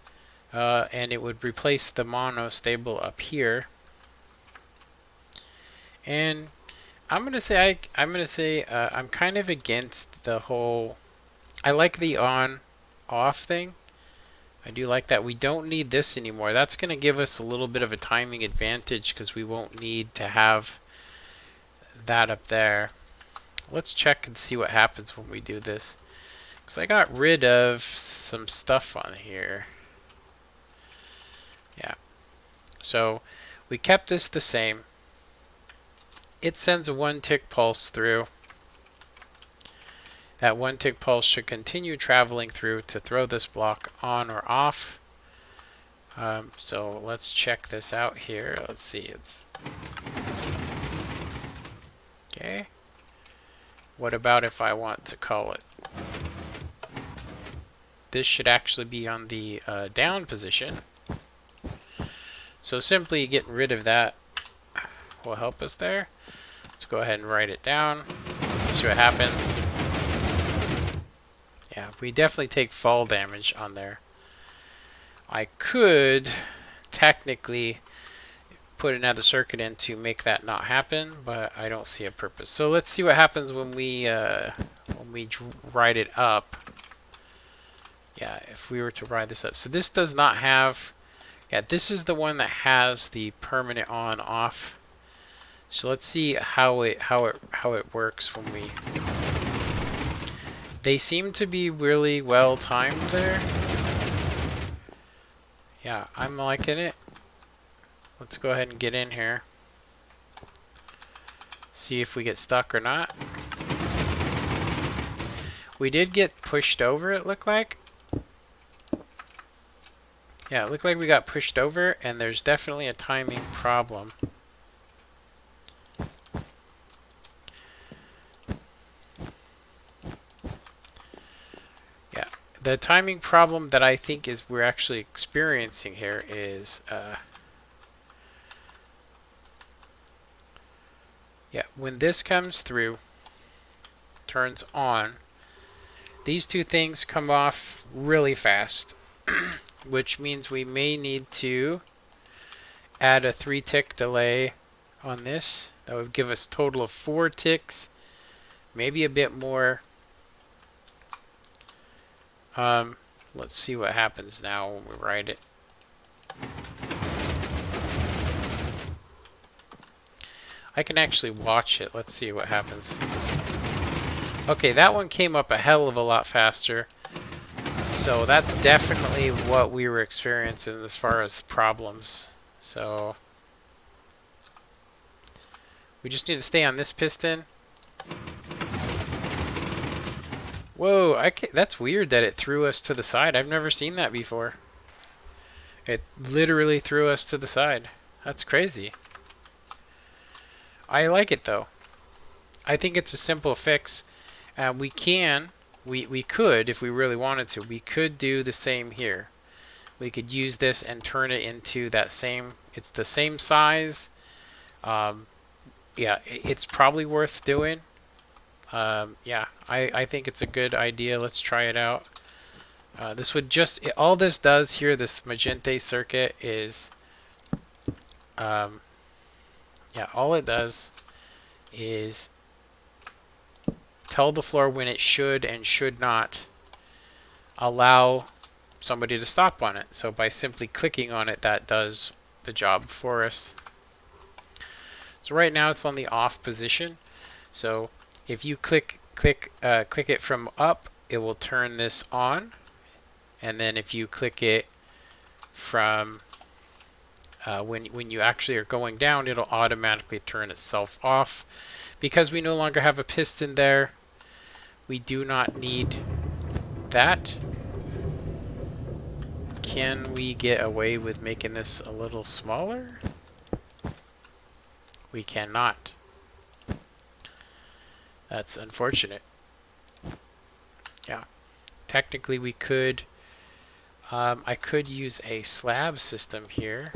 and it would replace the monostable up here. And I'm gonna say I'm kind of against the whole. I like the on-off thing. I do like that. We don't need this anymore. That's gonna give us a little bit of a timing advantage because we won't need to have that up there. Let's check and see what happens when we do this. Because I got rid of some stuff on here. Yeah. So we kept this the same. It sends a 1-tick pulse through. That 1-tick pulse should continue traveling through to throw this block on or off. So let's check this out here. Let's see. It's okay. What about if I want to call it? This should actually be on the down position. So simply getting rid of that will help us there. Let's go ahead and write it down. See what happens. Yeah, we definitely take fall damage on there. I could technically put another circuit in to make that not happen, but I don't see a purpose. So let's see what happens when we write it up. Yeah, if we were to write this up. So this does not have. Yeah, this is the one that has the permanent on/off. So let's see how it works when we. They seem to be really well timed there. Yeah, I'm liking it. Let's go ahead and get in here. See if we get stuck or not. We did get pushed over, it looked like. Yeah, it looked like we got pushed over, and there's definitely a timing problem. Yeah, the timing problem that I think is we're actually experiencing here is yeah, when this comes through, turns on, these two things come off really fast, which means we may need to add a 3-tick delay on this. That would give us a total of 4 ticks, maybe a bit more. Let's see what happens now when we write it. I can actually watch it. Let's see what happens. Okay, that one came up a hell of a lot faster. So that's definitely what we were experiencing as far as problems. So we just need to stay on this piston. Whoa, that's weird that it threw us to the side. I've never seen that before. It literally threw us to the side. That's crazy. I like it though. I think it's a simple fix. We could, if we really wanted to, we could do the same here. We could use this and turn it into that same, it's the same size. Yeah, it's probably worth doing. Yeah, I think it's a good idea. Let's try it out. This would just, all this does here, this magenta circuit is, yeah, all it does is tell the floor when it should and should not allow somebody to stop on it. So by simply clicking on it, that does the job for us. So right now it's on the off position. So if you click it from up, it will turn this on. And then if you click it from when you actually are going down, it'll automatically turn itself off. Because we no longer have a piston there, we do not need that. Can we get away with making this a little smaller? We cannot. That's unfortunate. Yeah. Technically we could, I could use a slab system here.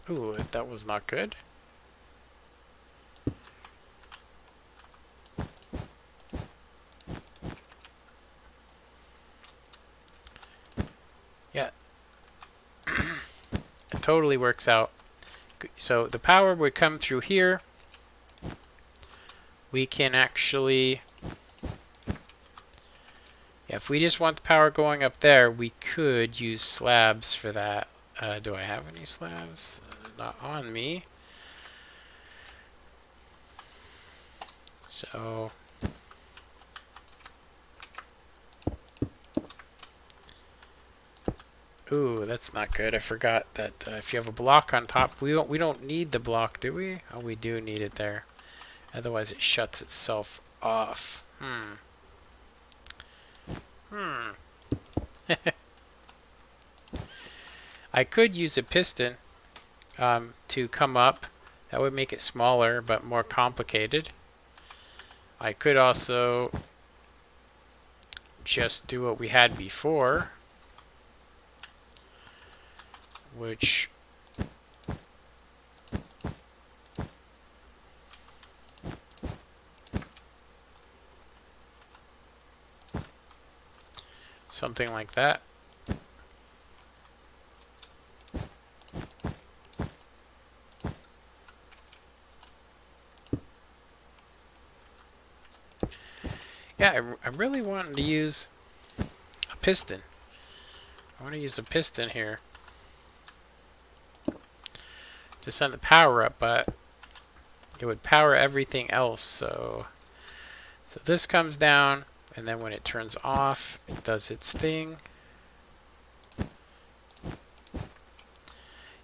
Ooh, that was not good. Yeah. It totally works out. So the power would come through here. We can actually, yeah, if we just want the power going up there, we could use slabs for that. Do I have any slabs? Not on me. So ooh, that's not good. I forgot that if you have a block on top, we don't need the block, do we? Oh, we do need it there. Otherwise, it shuts itself off. I could use a piston to come up. That would make it smaller, but more complicated. I could also just do what we had before, which something like that. Yeah, I'm really wanting to use a piston. I want to use a piston here to send the power up, but it would power everything else. So this comes down, and then when it turns off, it does its thing.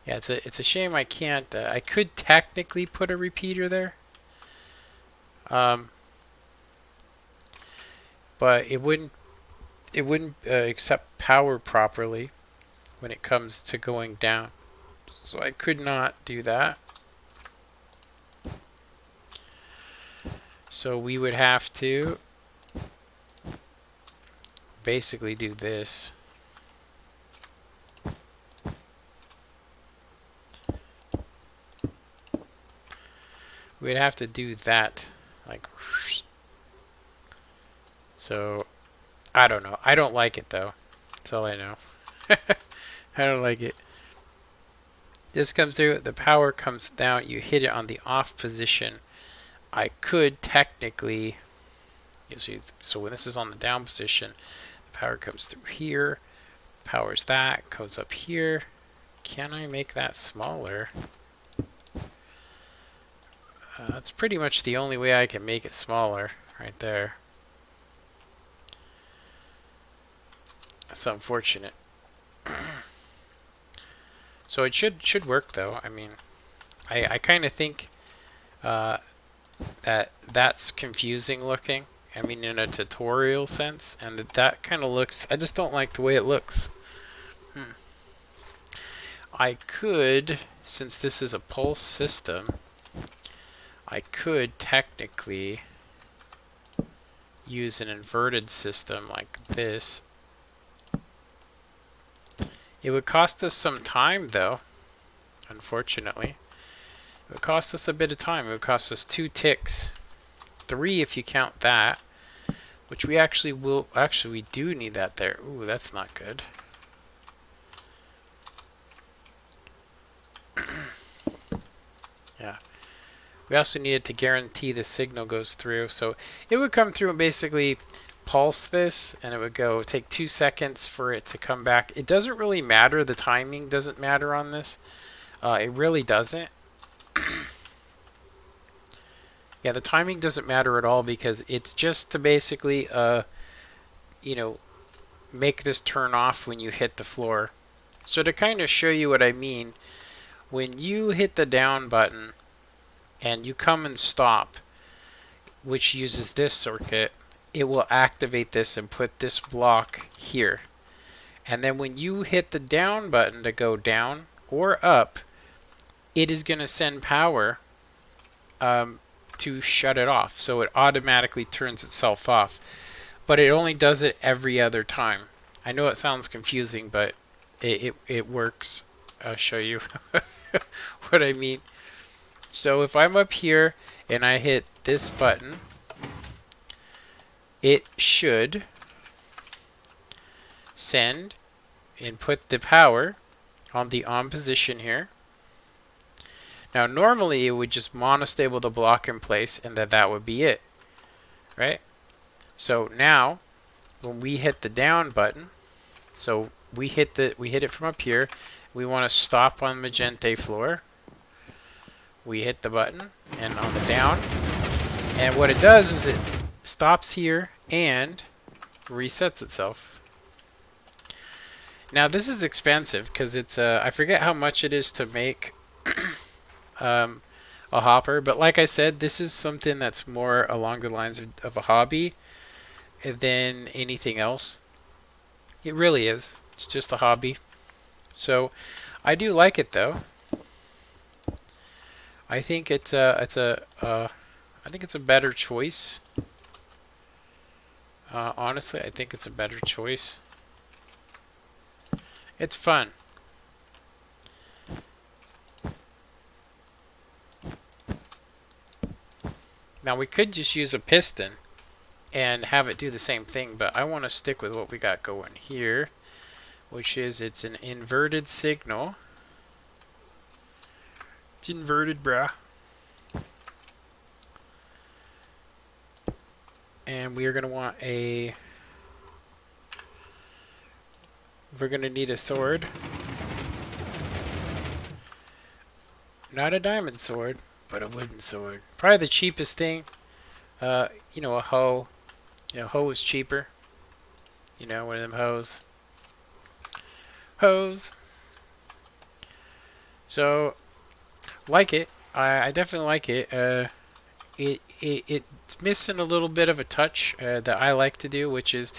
Yeah, it's a shame I can't. I could technically put a repeater there, but it wouldn't accept power properly when it comes to going down. So I could not do that. So we would have to basically do this. We'd have to do that, like, so I don't know. I don't like it though. That's all I know. I don't like it. This comes through, the power comes down, you hit it on the off position. I could technically, so when this is on the down position, the power comes through here, powers that, goes up here. Can I make that smaller? That's pretty much the only way I can make it smaller, right there. That's unfortunate. So it should work though. I mean, I kind of think that's confusing looking. I mean, in a tutorial sense, and that kind of looks. I just don't like the way it looks. I could, since this is a pulse system, I could technically use an inverted system like this. It would cost us some time, though. Unfortunately, it would cost us a bit of time. It would cost us 2 ticks, 3 if you count that. Which we actually will. Actually, we do need that there. Ooh, that's not good. Yeah. We also needed to guarantee the signal goes through. So it would come through and basically pulse this, and it would go take 2 seconds for it to come back. It doesn't really matter. The timing doesn't matter on this. It really doesn't. Yeah, the timing doesn't matter at all because it's just to basically, you know, make this turn off when you hit the floor. So to kind of show you what I mean, when you hit the down button and you come and stop, which uses this circuit, it will activate this and put this block here. And then when you hit the down button to go down or up, it is going to send power to shut it off. So it automatically turns itself off. But it only does it every other time. I know it sounds confusing, but it works. I'll show you what I mean. So if I'm up here and I hit this button, it should send and put the power on the on position here. Now normally it would just monostable the block in place and that would be it, right? So now when we hit the down button, so we hit it from up here, we want to stop on magenta floor. We hit the button and on the down, and what it does is it stops here and resets itself. Now this is expensive because it's I forget how much it is to make a hopper, but like I said, this is something that's more along the lines of a hobby than anything else. It really is. It's just a hobby. So I do like it though. I think I think it's a better choice. Honestly, I think it's a better choice. It's fun. Now we could just use a piston and have it do the same thing, but I want to stick with what we got going here, which is it's an inverted signal. It's inverted, brah. And we are going to want we're going to need a sword. Not a diamond sword, but a wooden sword. Probably the cheapest thing. You know, a hoe. You know, hoe is cheaper. You know, one of them hoes. Hoes. So, like it. I definitely like it. It's missing a little bit of a touch that I like to do, which is,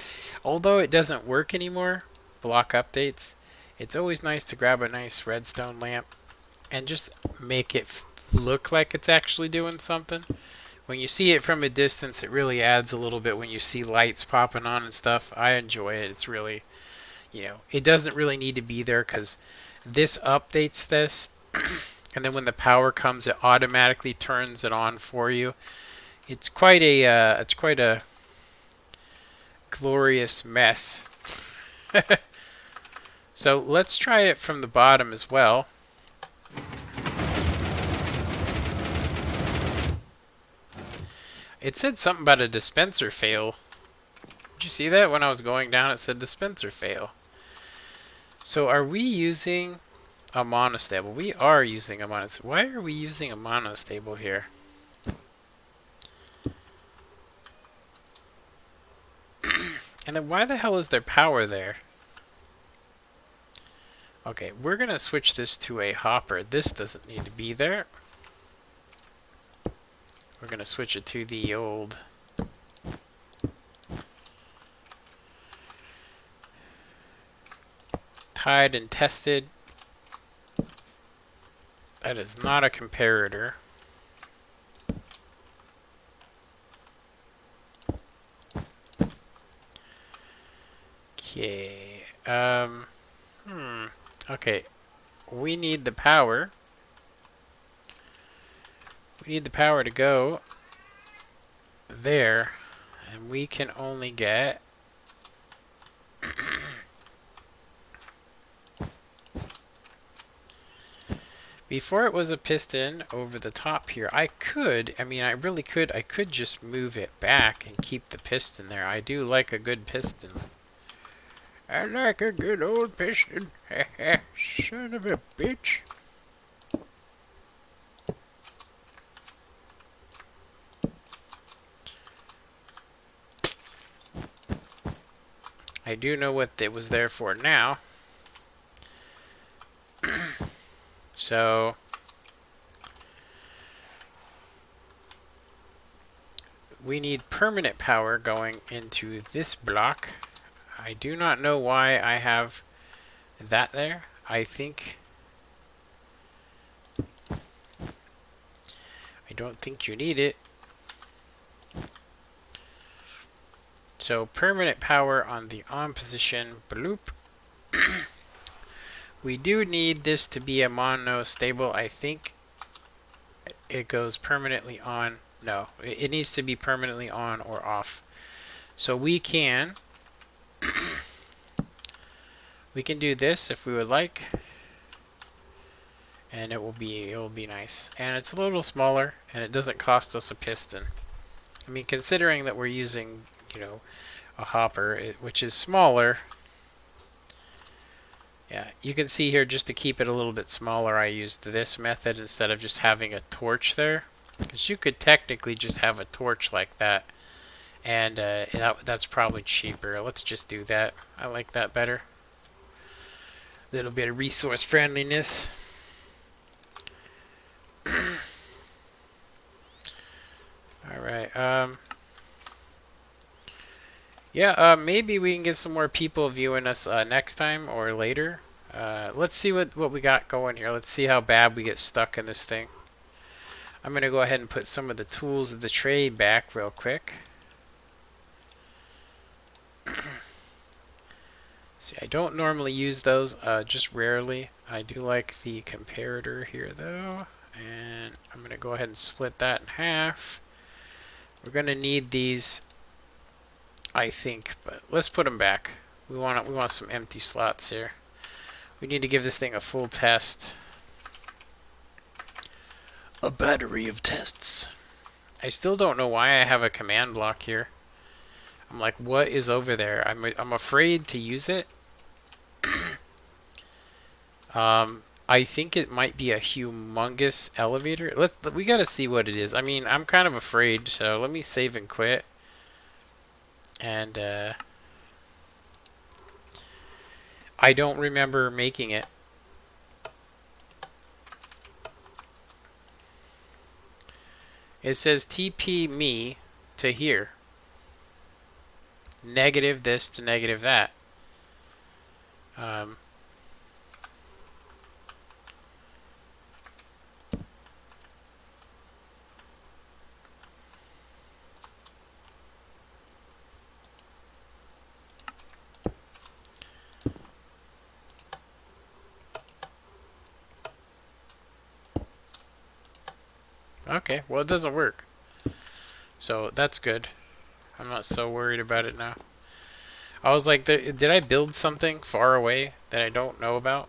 although it doesn't work anymore, block updates, it's always nice to grab a nice redstone lamp and just make it look like it's actually doing something. When you see it from a distance, it really adds a little bit when you see lights popping on and stuff. I enjoy it. It's really, you know, it doesn't really need to be there because this updates this. And then when the power comes, it automatically turns it on for you. It's quite a glorious mess. So let's try it from the bottom as well. It said something about a dispenser fail. Did you see that? When I was going down, it said dispenser fail. So are we using a monostable? We are using a monostable. Why are we using a monostable here? And then why the hell is there power there? Okay, we're going to switch this to a hopper. This doesn't need to be there. we're going to switch it to the old tried and tested. That is not a comparator. Okay. Okay. We need the power. We need the power to go there, and we can only get before it was a piston over the top here. I could just move it back and keep the piston there. I do like a good piston. I like a good old piston. Son of a bitch. I do know what it was there for now. So we need permanent power going into this block. I do not know why I have that there. I don't think you need it. So permanent power on the on position, bloop. We do need this to be a monostable. I think it goes permanently on. No, it needs to be permanently on or off. So we can do this if we would like, and it will be nice. And it's a little smaller, and it doesn't cost us a piston. I mean, considering that we're using, a hopper, which is smaller. Yeah, you can see here, just to keep it a little bit smaller, I used this method instead of just having a torch there. Because you could technically just have a torch like that, and that's probably cheaper. Let's just do that. I like that better. A little bit of resource friendliness. Alright, yeah, maybe we can get some more people viewing us next time or later. Let's see what we got going here. Let's see how bad we get stuck in this thing. I'm going to go ahead and put some of the tools of the trade back real quick. See, I don't normally use those, just rarely. I do like the comparator here, though. And I'm going to go ahead and split that in half. We're going to need these, I think, but let's put them back. We want some empty slots here. We need to give this thing a full test. A battery of tests. I still don't know why I have a command block here. I'm like, what is over there? I'm afraid to use it. I think it might be a humongous elevator. We gotta see what it is. I mean, I'm kind of afraid, so let me save and quit. And I don't remember making it. It says TP me to here. Negative this to negative that. Okay, well it doesn't work. So that's good. I'm not so worried about it now. I was like, did I build something far away that I don't know about?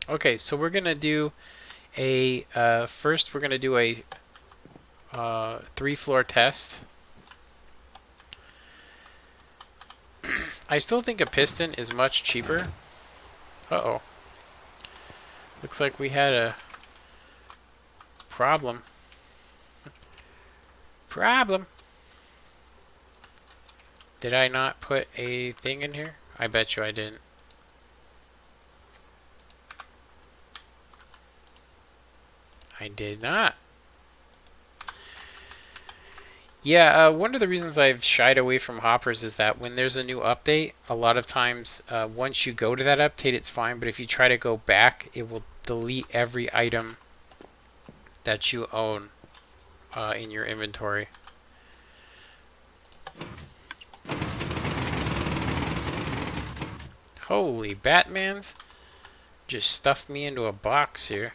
Okay, so we're going to do a, first we're going to do a 3-floor test. I still think a piston is much cheaper. Uh-oh. Looks like we had a problem. Problem. Did I not put a thing in here? I bet you I didn't. I did not. Yeah, one of the reasons I've shied away from hoppers is that when there's a new update, a lot of times once you go to that update, it's fine. But if you try to go back, it will delete every item that you own in your inventory. Holy Batmans! Just stuffed me into a box here.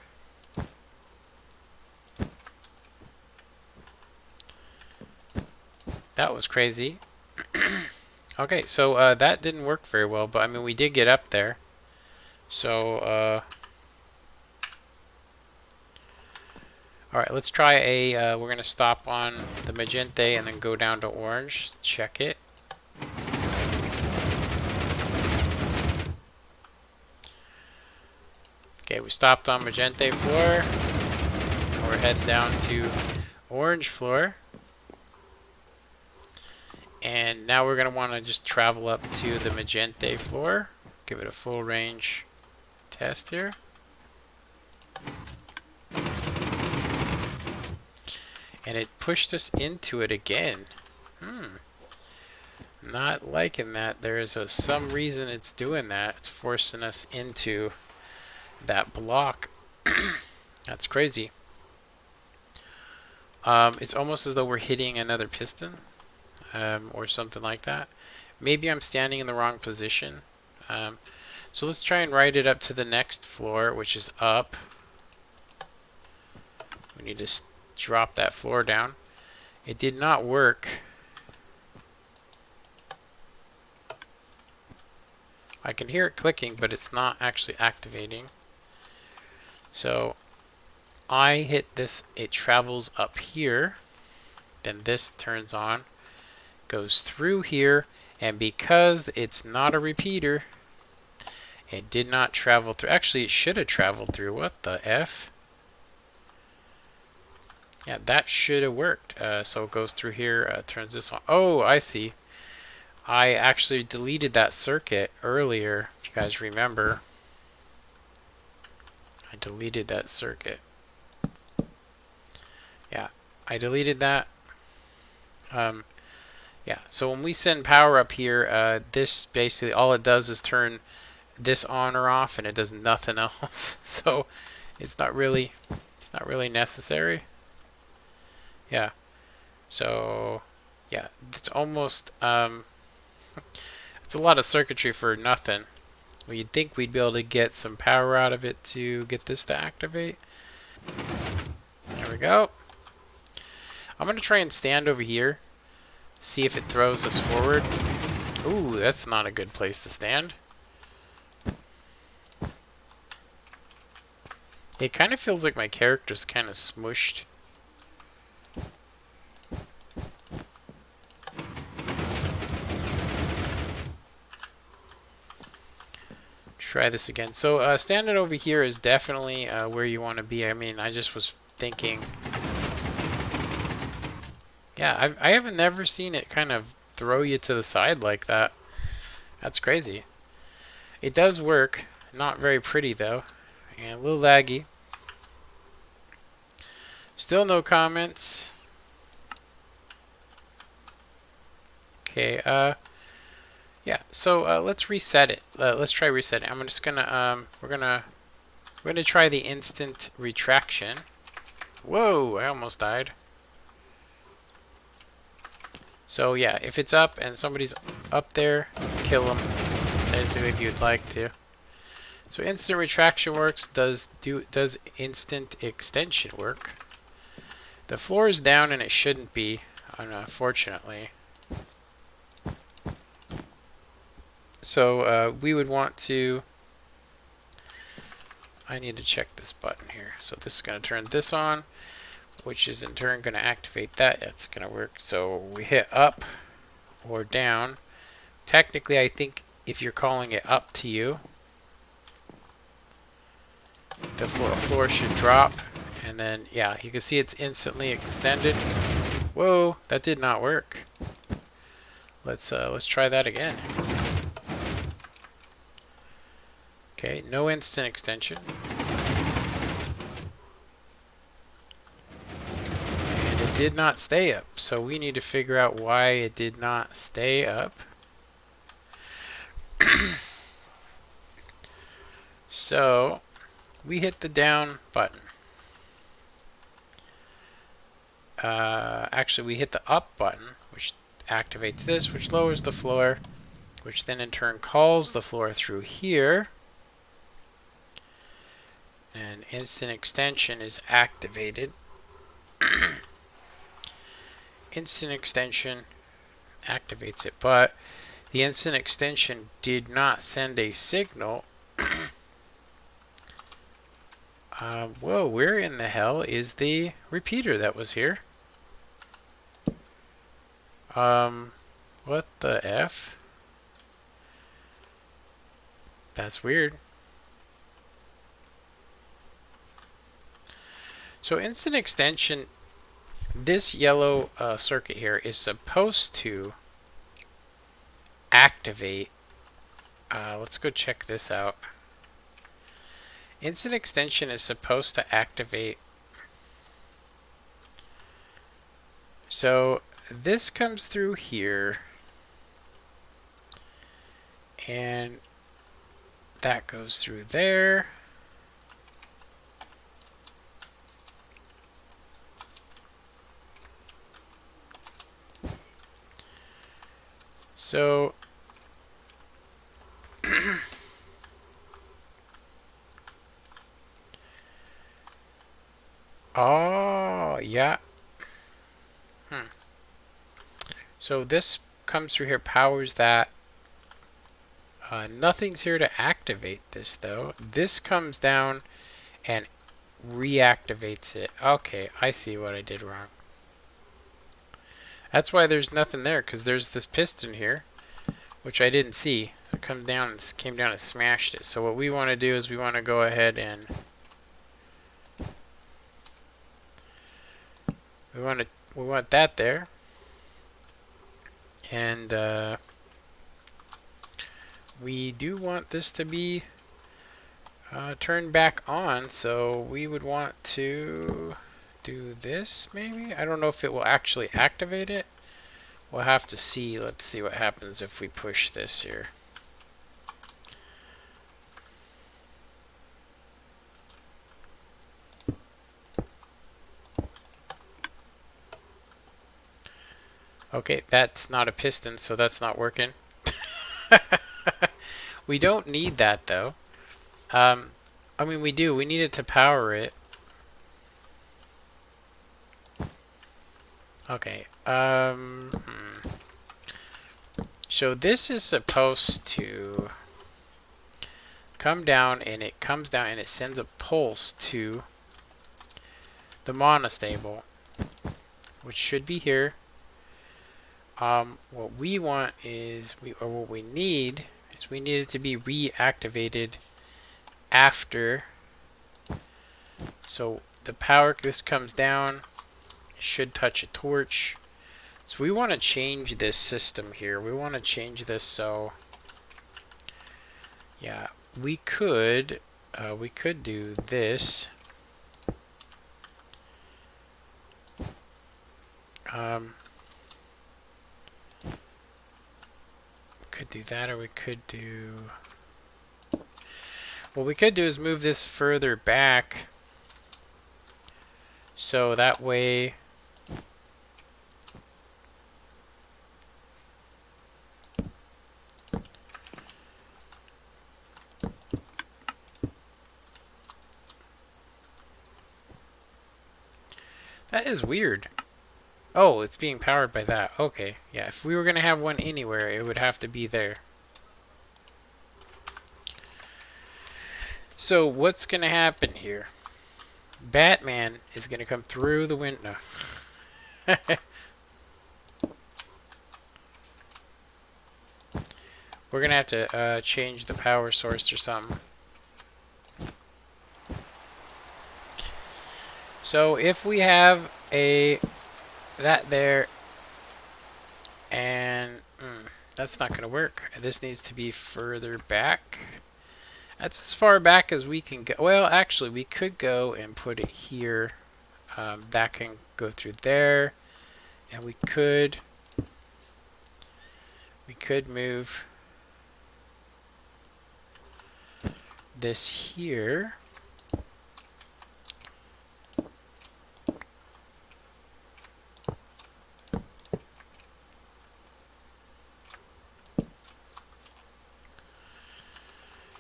That was crazy. Okay, so that didn't work very well, but I mean, we did get up there. So, alright, let's try we're going to stop on the magenta and then go down to orange. Check it. Okay, we stopped on magenta floor. Now we're heading down to orange floor. And now we're going to want to just travel up to the magenta floor. Give it a full range test here. And it pushed us into it again. Not liking that. There is some reason it's doing that. It's forcing us into that block. That's crazy. It's almost as though we're hitting another piston. Or something like that. Maybe I'm standing in the wrong position. So let's try and ride it up to the next floor, which is up. We need to drop that floor down. It did not work. I can hear it clicking, but it's not actually activating. So I hit this, it travels up here. Then this turns on, goes through here, and because it's not a repeater, it did not travel through. Actually, it should have traveled through. What the F? Yeah, that should have worked. So it goes through here, turns this on. Oh, I see. I actually deleted that circuit earlier, if you guys remember. I deleted that circuit. Yeah, I deleted that. Yeah, so when we send power up here, this basically, all it does is turn this on or off, and it does nothing else. So it's not really necessary. Yeah. So yeah, it's almost it's a lot of circuitry for nothing. Well, you'd think we'd be able to get some power out of it to get this to activate. There we go. I'm gonna try and stand over here, see if it throws us forward. Ooh, that's not a good place to stand. It kind of feels like my character's kind of smushed. Try this again. So standing over here is definitely where you want to be. I mean, I just was thinking. Yeah, I haven't never seen it kind of throw you to the side like that. That's crazy. It does work. Not very pretty though. And a little laggy. Still no comments. Okay, yeah, so let's reset it. Let's try resetting. I'm just gonna we're gonna try the instant retraction. Whoa, I almost died. So yeah, if it's up and somebody's up there, kill them as if you'd like to. So instant retraction works. Does instant extension work? The floor is down and it shouldn't be, unfortunately. So we would want to. I need to check this button here. So this is going to turn this on, which is in turn going to activate that. It's going to work. So we hit up or down. Technically, I think if you're calling it up to you, the floor should drop. And then, yeah, you can see it's instantly extended. Whoa, that did not work. Let's try that again. Okay, no instant extension. And it did not stay up. So we need to figure out why it did not stay up. So we hit the down button. Actually, we hit the up button, which activates this, which lowers the floor, which then in turn calls the floor through here. And instant extension is activated. Instant extension activates it, but the instant extension did not send a signal. Whoa, where in the hell is the repeater that was here? What the F? That's weird. So instant extension, this yellow circuit here is supposed to activate. Let's go check this out. Instant extension is supposed to activate. So this comes through here, and that goes through there. So oh, yeah. So this comes through here, powers that. Nothing's here to activate this, though. This comes down and reactivates it. Okay, I see what I did wrong. That's why there's nothing there, because there's this piston here, which I didn't see. So it came down and smashed it. So what we want to do is we want to go ahead and we want that there. And we do want this to be turned back on, so we would want to do this maybe. I don't know if it will actually activate it. We'll have to see. Let's see what happens if we push this here. Okay, that's not a piston, so that's not working. We don't need that, though. I mean, we do. We need it to power it. Okay. So this is supposed to come down, and it comes down, and it sends a pulse to the monostable, which should be here. What we want is, what we need is we need it to be reactivated after. So the power, this comes down, it should touch a torch. So we want to change this system here. We want to change this so, yeah, we could do this. Could do that, or we could do, what we could do is move this further back, so that way that is weird. Oh, it's being powered by that. Okay, yeah, if we were going to have one anywhere, it would have to be there. So what's going to happen here? Batman is going to come through the window. We're going to have to change the power source or something. So if we have that there, and that's not going to work. This needs to be further back. That's as far back as we can go. Well, actually, we could go and put it here. That can go through there, and we could move this here.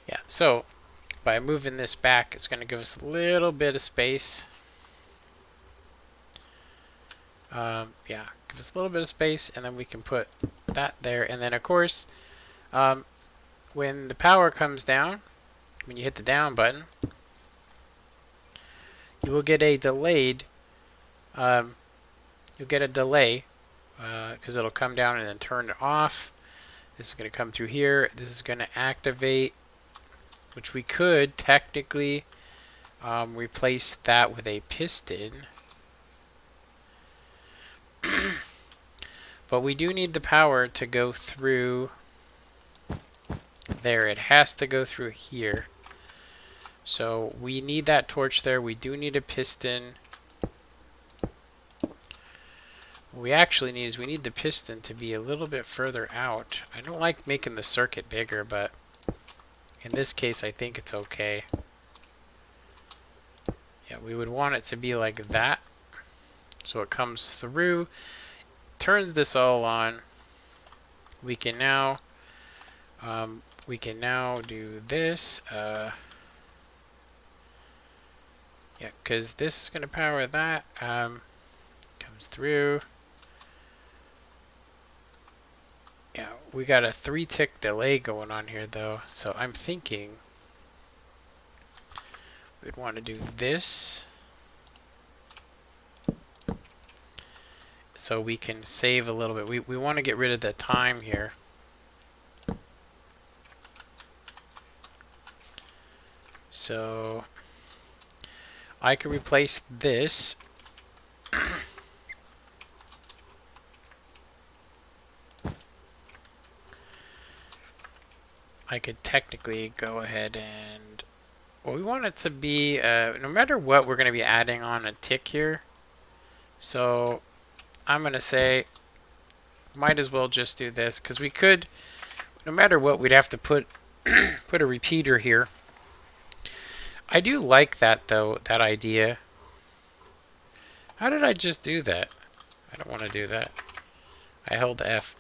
Yeah, so by moving this back, it's going to give us a little bit of space. Yeah, give us a little bit of space, and then we can put that there. And then, of course, when the power comes down, when you hit the down button, you will get a delayed. You'll get a delay because it'll come down and then turn it off. This is going to come through here. This is going to activate, which we could technically replace that with a piston. But we do need the power to go through there. It has to go through here. So we need that torch there. We do need a piston. What we actually need is we need the piston to be a little bit further out. I don't like making the circuit bigger, but in this case I think it's okay. Yeah, we would want it to be like that. So it comes through, turns this all on. We can now do this. Yeah, because this is going to power that. Comes through. Yeah, we got a 3-tick delay going on here though, so I'm thinking we'd want to do this so we can save a little bit. We want to get rid of the time here. So I could replace this. I could technically go ahead and, well, we want it to be, no matter what, we're going to be adding on a tick here. So I'm going to say, might as well just do this, because we could, no matter what, we'd have to put put a repeater here. I do like that though, that idea. How did I just do that? I don't want to do that. I held F.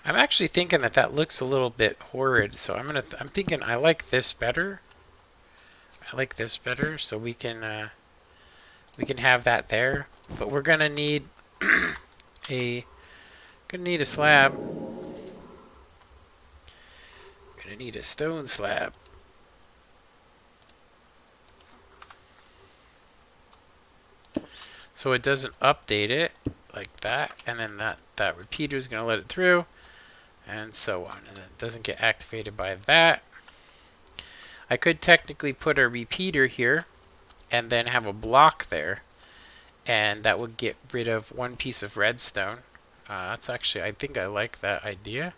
I'm actually thinking that that looks a little bit horrid, so I'm thinking I like this better. I like this better, so we can have that there. But we're gonna need a slab. Gonna need a stone slab. So it doesn't update it like that, and then that repeater is gonna let it through. And so on, and it doesn't get activated by that. I could technically put a repeater here and then have a block there, and that would get rid of one piece of redstone. That's actually, I think I like that idea.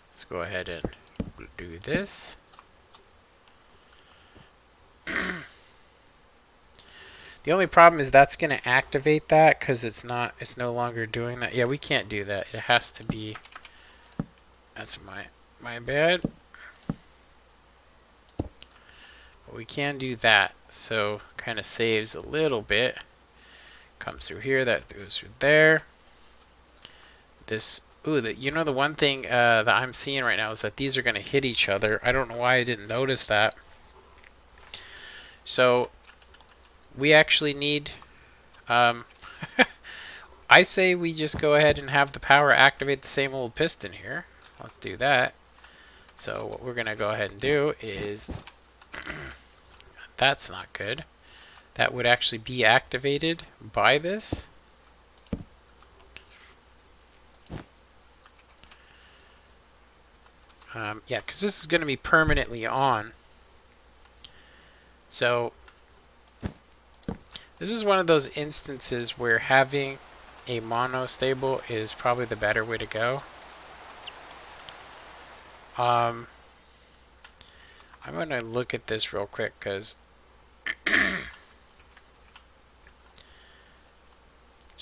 Let's go ahead and do this. The only problem is that's going to activate that because it's no longer doing that. Yeah, we can't do that. It has to be, that's my bad. But we can do that. So kind of saves a little bit. Comes through here, that goes through there. This, ooh, you know, the one thing that I'm seeing right now is that these are going to hit each other. I don't know why I didn't notice that. So we actually need, I say we just go ahead and have the power activate the same old piston here. Let's do that. So what we're going to go ahead and do is, that's not good. That would actually be activated by this. Yeah, because this is going to be permanently on. So this is one of those instances where having a monostable is probably the better way to go. I'm going to look at this real quick because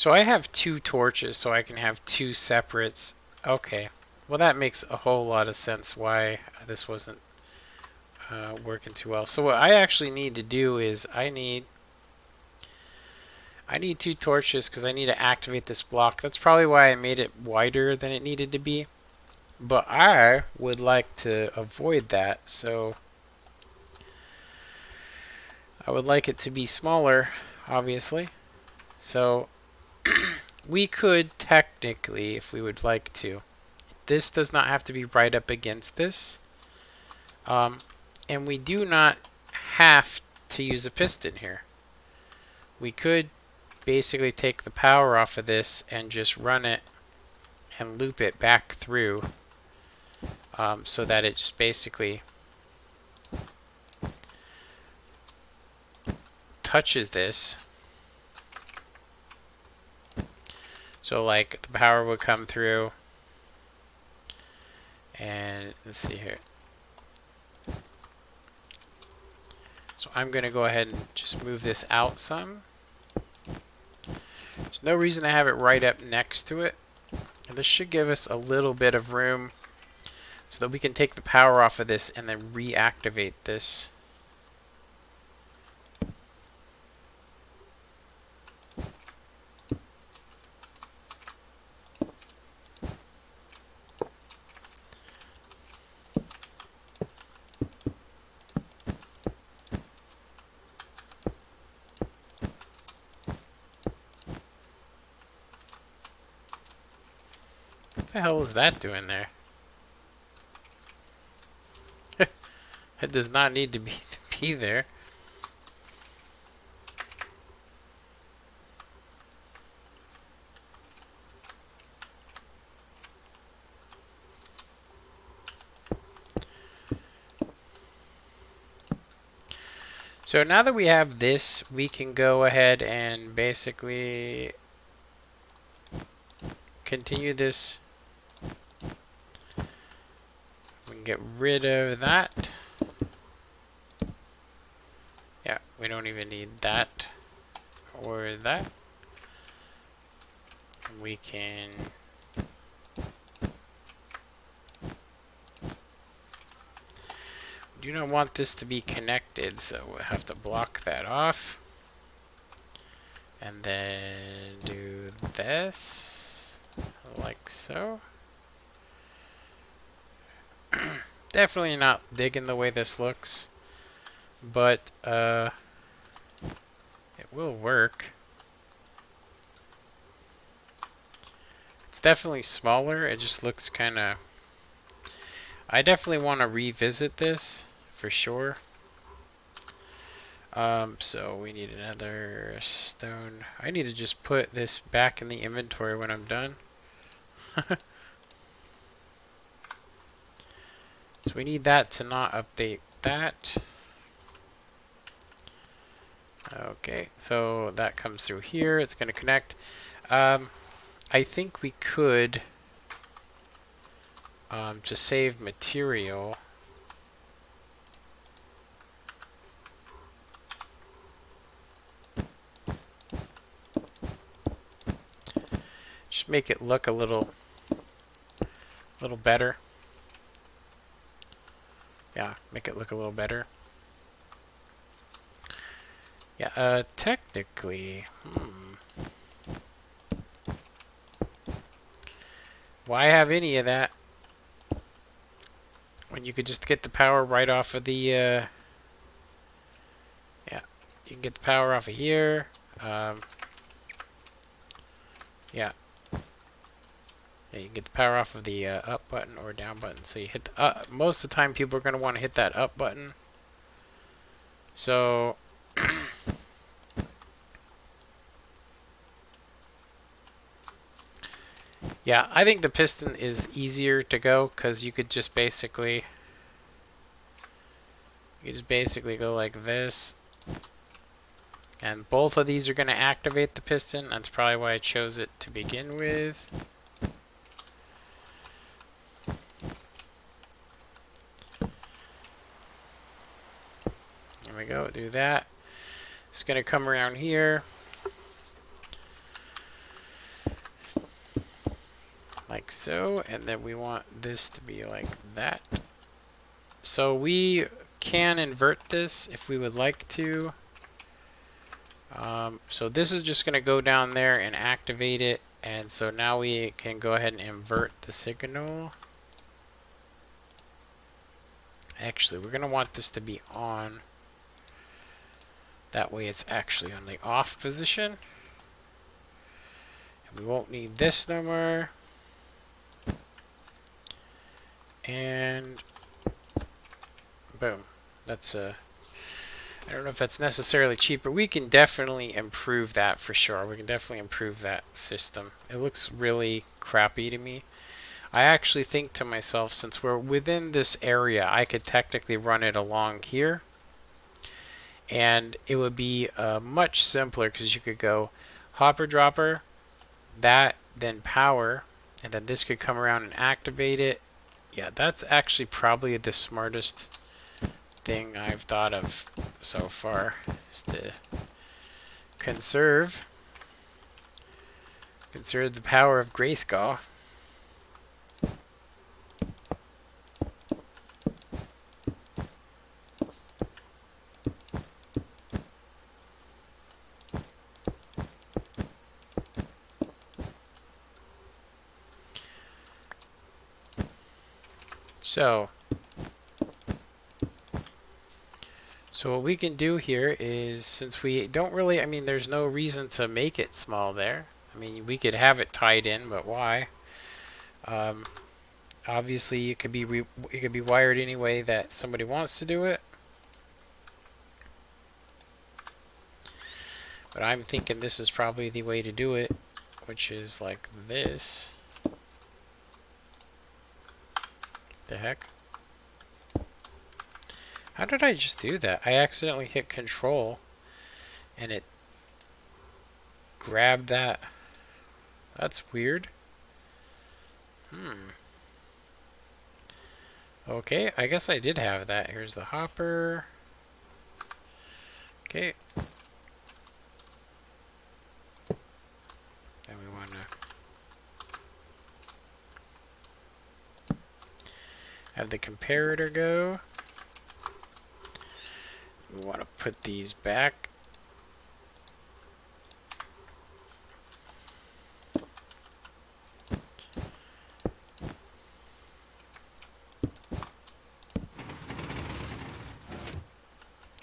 So I have 2 torches, so I can have 2 separates. Okay. Well, that makes a whole lot of sense why this wasn't working too well. So what I actually need to do is I need 2 torches because I need to activate this block. That's probably why I made it wider than it needed to be. But I would like to avoid that, so I would like it to be smaller, obviously. So we could technically, if we would like to, this does not have to be right up against this. And we do not have to use a piston here. We could basically take the power off of this and just run it and loop it back through so that it just basically touches this. So like the power would come through, and let's see here. So I'm going to go ahead and just move this out some. There's no reason to have it right up next to it. And this should give us a little bit of room so that we can take the power off of this and then reactivate this. What the hell is that doing there? It does not need to be there. So now that we have this, we can go ahead and basically continue this. We can get rid of that. Yeah, we don't even need that or that. We can do not want this to be connected, so we'll have to block that off. And then do this, like so. Definitely not digging the way this looks, but it will work. It's definitely smaller, it just looks kind of... I definitely want to revisit this, for sure. So we need another stone. I need to just put this back in the inventory when I'm done. So we need that to not update that. Okay, so that comes through here. It's going to connect. I think we could just save material. Just make it look a little better. Yeah, make it look a little better. Yeah, technically, why have any of that when you could just get the power right off of the, yeah, you can get the power off of here, yeah. Yeah, you can get the power off of the up button or down button. So you hit the most of the time people are going to want to hit that up button. So yeah, I think the piston is easier to go because you could just basically go like this. And both of these are going to activate the piston. That's probably why I chose it to begin with. There we go, do that. It's going to come around here. like so, and then we want this to be like that. So we can invert this if we would like to. So this is just going to go down there and activate it, and so now we can go ahead and invert the signal. Actually, we're going to want this to be on. That way it's actually on the off position. And we won't need this no more. And boom. That's I don't know if that's necessarily cheap, but we can definitely improve that for sure. We can definitely improve that system. It looks really crappy to me. I actually think to myself, since we're within this area, I could technically run it along here. And it would be much simpler because you could go hopper dropper, that, then power, and then this could come around and activate it. Yeah, that's actually probably the smartest thing I've thought of so far, is to conserve the power of Grayskull. So what we can do here is, since we don't really, I mean, there's no reason to make it small there. I mean, we could have it tied in, but why? Obviously, it could be wired any way that somebody wants to do it. But I'm thinking this is probably the way to do it, which is like this. The heck? How did I just do that? I accidentally hit control and it grabbed that. That's weird. Okay, I guess I did have that. Here's the hopper. Okay. Then we want to have the comparator go. We want to put these back.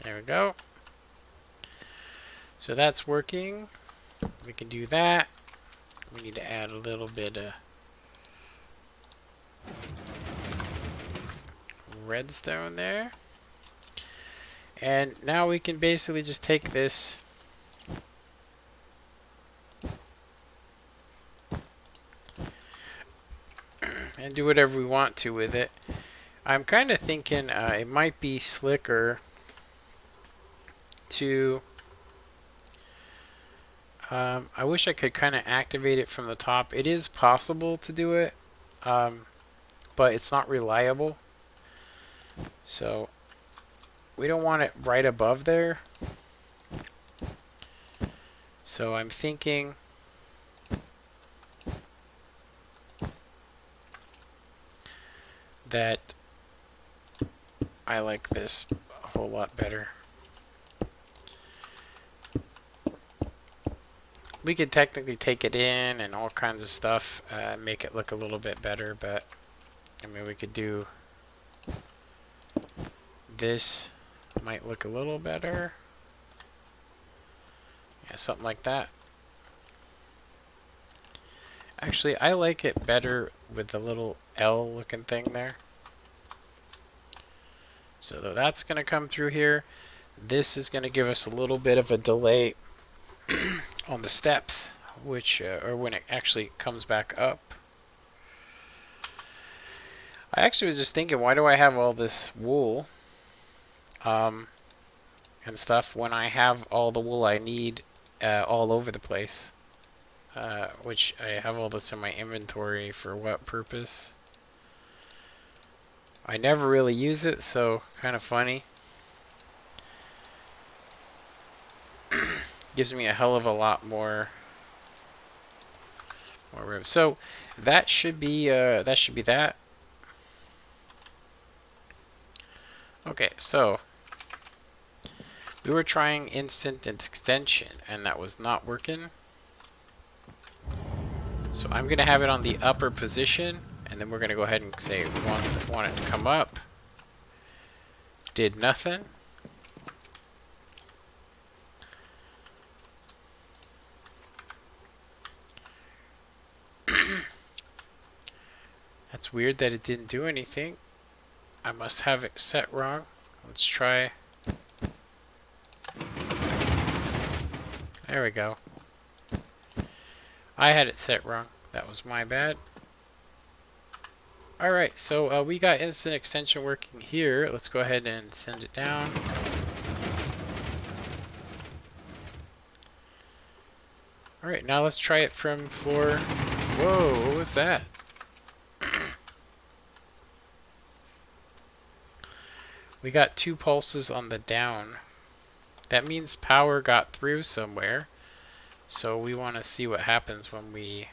There we go. So that's working. We can do that. We need to add a little bit of redstone there. And now we can basically just take this and do whatever we want to with it. I'm kind of thinking it might be slicker to... I wish I could kind of activate it from the top. It is possible to do it, but it's not reliable. So we don't want it right above there. So I'm thinking that I like this a whole lot better. We could technically take it in and all kinds of stuff, make it look a little bit better, but I mean, we could do this, might look a little better. Yeah, something like that. Actually, I like it better with the little L looking thing there. So that's going to come through here. This is going to give us a little bit of a delay on the steps, which or when it actually comes back up. I actually was just thinking, why do I have all this wool and stuff when I have all the wool I need all over the place? Which I have all this in my inventory for what purpose? I never really use it, so kind of funny. Gives me a hell of a lot more more room. So that should be that. Okay, so we were trying instant extension and that was not working. So I'm gonna have it on the upper position, and then we're gonna go ahead and say want it to come up. Did nothing. That's weird that it didn't do anything. I must have it set wrong. Let's try. There we go. I had it set wrong. That was my bad. Alright, so we got instant extension working here. Let's go ahead and send it down. Alright, now let's try it from floor. Whoa, what was that? We got 2 pulses on the down. That means power got through somewhere. So we want to see what happens when we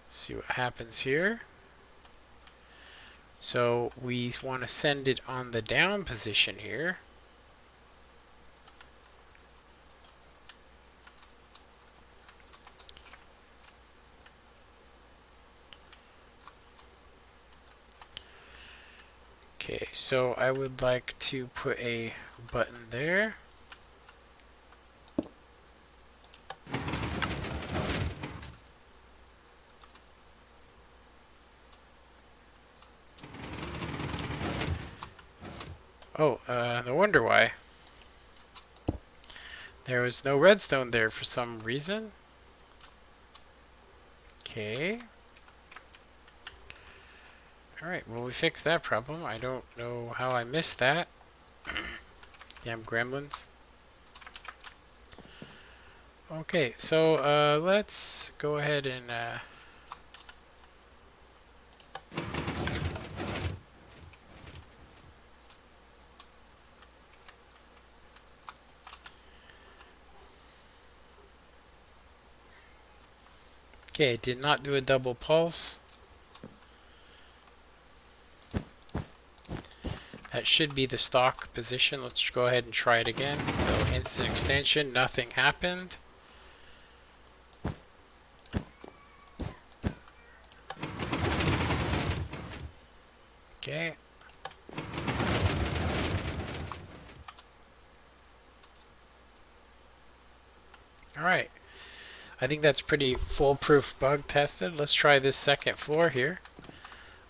see what happens here. So we want to send it on the down position here. Okay, so I would like to put a button there. Oh, no wonder why. There was no redstone there for some reason. Okay. Alright, well we fixed that problem. I don't know how I missed that. Damn gremlins. Okay, so let's go ahead and okay, it did not do a double pulse. That should be the stock position. Let's go ahead and try it again. So instant extension, nothing happened. Okay. Alright. I think that's pretty foolproof bug tested. Let's try this second floor here.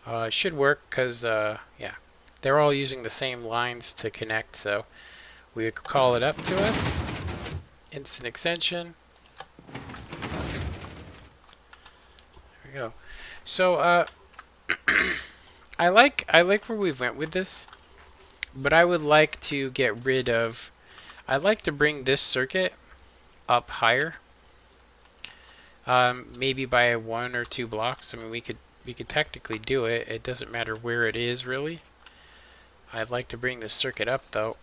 It should work because, yeah, they're all using the same lines to connect, so we could call it up to us. Instant extension. There we go. So, I like where we went with this, but I would like to get rid of. I'd like to bring this circuit up higher. Maybe by 1 or 2 blocks. I mean, we could technically do it. It doesn't matter where it is, really. I'd like to bring this circuit up, though.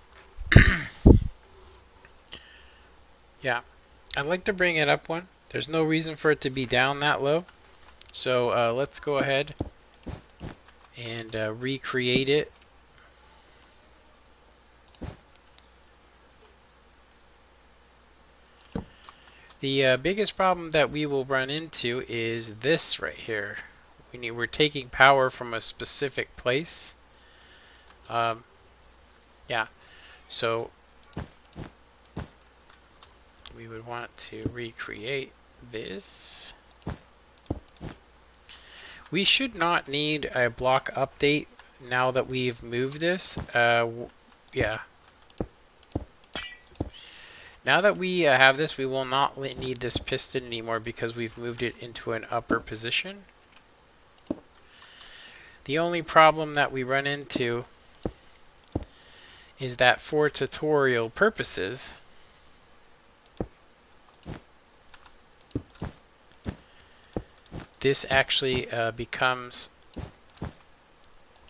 Yeah, I'd like to bring it up 1. There's no reason for it to be down that low. So let's go ahead and recreate it. The biggest problem that we will run into is this right here. We're taking power from a specific place. Yeah, so we would want to recreate this. We should not need a block update now that we've moved this. Yeah. Now that we have this, we will not need this piston anymore because we've moved it into an upper position. The only problem that we run into is that for tutorial purposes, this actually becomes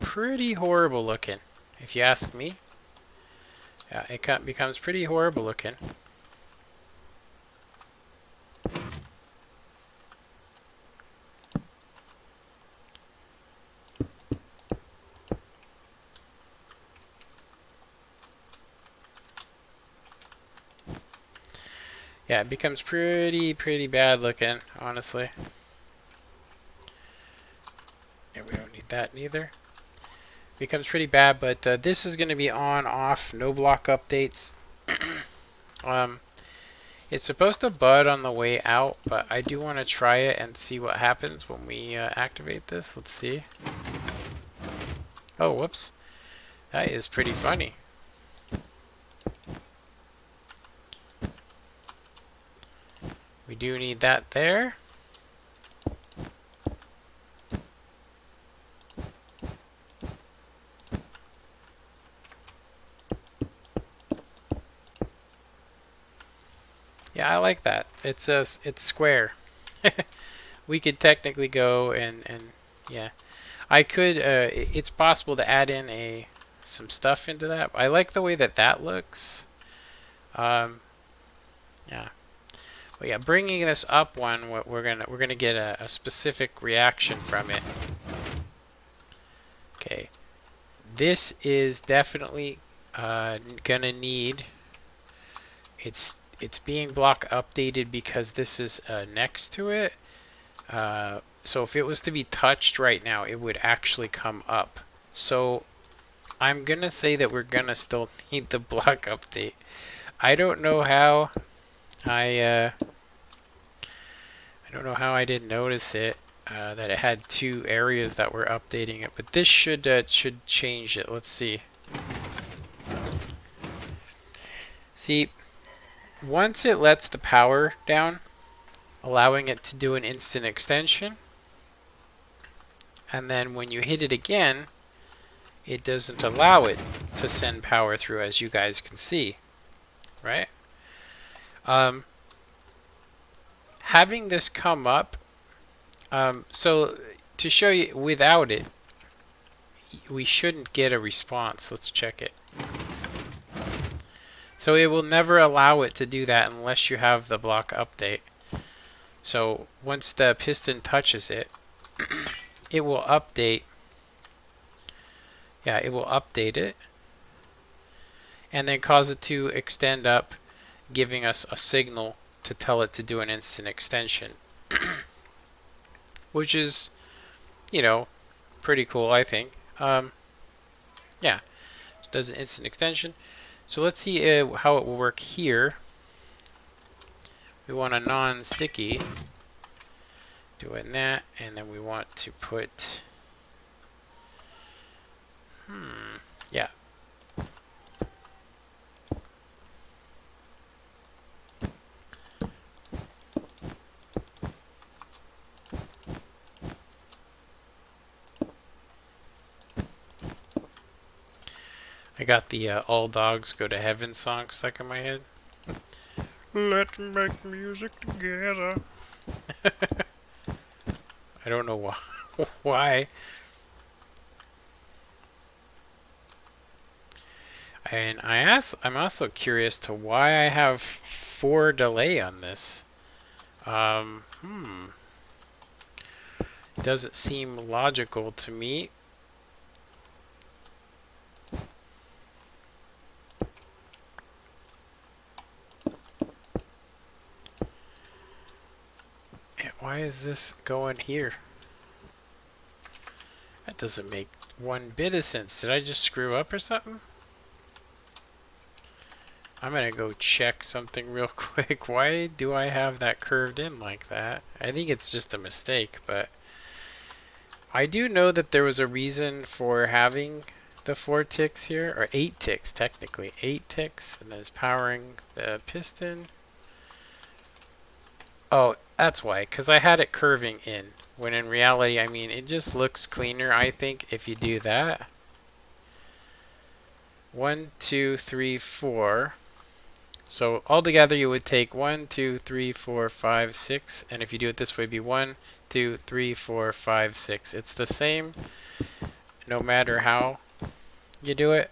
pretty horrible looking, if you ask me. Yeah, it becomes pretty horrible looking. Yeah, it becomes pretty bad looking, honestly. And we don't need that neither. Becomes pretty bad, but this is going to be on, off, no block updates. um, it's supposed to bud on the way out, but I do want to try it and see what happens when we activate this. Let's see. Oh, whoops. That is pretty funny. We do need that there. Yeah, I like that. It's square. We could technically go and yeah, I could. It's possible to add in some stuff into that. I like the way that that looks. Yeah, but yeah, bringing this up one, we're gonna get a specific reaction from it. Okay, this is definitely gonna need. It's being block updated because this is next to it. So if it was to be touched right now, it would actually come up. So I'm gonna say that we're gonna still need the block update. I don't know how I don't know how I didn't notice it, that it had two areas that were updating it, but this should change it. Let's see. See, once it lets the power down, allowing it to do an instant extension, and then when you hit it again, it doesn't allow it to send power through, as you guys can see, right? Having this come up, so to show you without it, we shouldn't get a response. Let's check it. So it will never allow it to do that unless you have the block update. So once the piston touches it, it will update. Yeah, it will update it and then cause it to extend up, giving us a signal to tell it to do an instant extension. Which is, you know, pretty cool, I think. Yeah, it does an instant extension. So let's see how it will work here. We want a non-sticky, doing that, and then we want to put, yeah. I got the All Dogs Go to Heaven song stuck in my head. Let's make music together. I don't know why. Why. And I'm also curious to why I have 4 delay on this. Doesn't seem logical to me. And why is this going here? That doesn't make one bit of sense. Did I just screw up or something? I'm gonna go check something real quick. Why do I have that curved in like that? I think it's just a mistake, but I do know that there was a reason for having the 4 ticks here, or 8 ticks technically. 8 ticks, and then it's powering the piston. Oh, that's why, because I had it curving in, when in reality, I mean, it just looks cleaner, I think, if you do that. 1, 2, 3, 4. So altogether you would take 1, 2, 3, 4, 5, 6, and if you do it this way, it'd be 1, 2, 3, 4, 5, 6. It's the same no matter how you do it.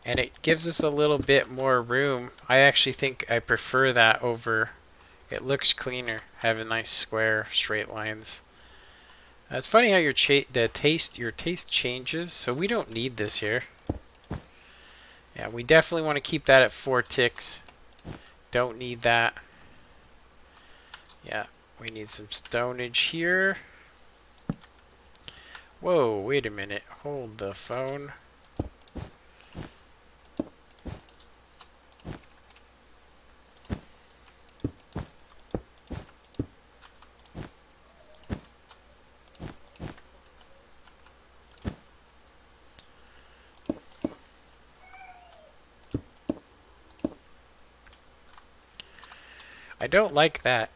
And it gives us a little bit more room. I actually think I prefer that over, it looks cleaner, having nice square straight lines. It's funny how your taste changes, so we don't need this here. Yeah, we definitely want to keep that at 4 ticks. Don't need that. Yeah, we need some stonage here. Whoa, wait a minute. Hold the phone. I don't like that.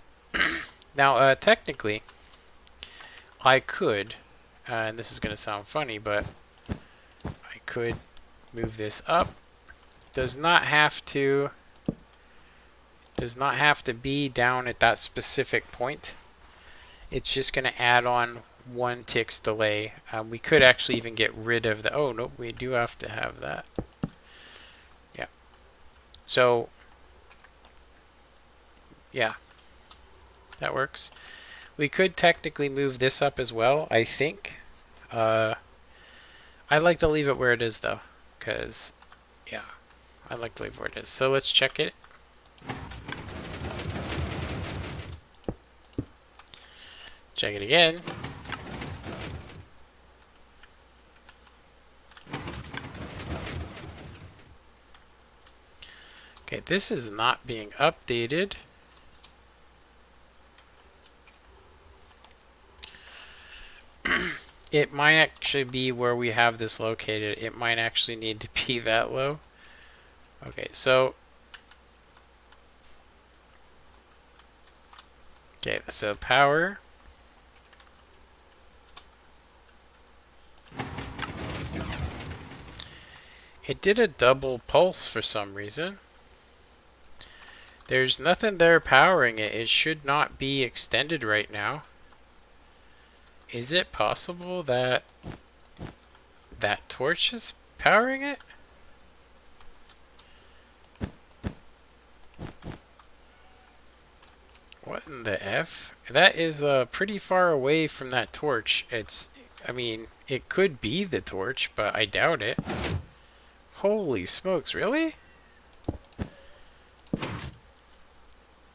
Now, technically, I could, and this is going to sound funny, but I could move this up. Does not have to be down at that specific point. It's just going to add on 1 tick's delay. We could actually even get rid of the, oh no, we do have to have that. Yeah. So, yeah, that works. We could technically move this up as well, I think. I'd like to leave it where it is though, because, yeah, I'd like to leave it where it is. So let's check it. Check it again. Okay, this is not being updated. It might actually be where we have this located. It might actually need to be that low. Okay, so power. It did a double pulse for some reason. There's nothing there powering it. It should not be extended right now. Is it possible that that torch is powering it? What in the F? That is pretty far away from that torch. I mean, it could be the torch, but I doubt it. Holy smokes, really?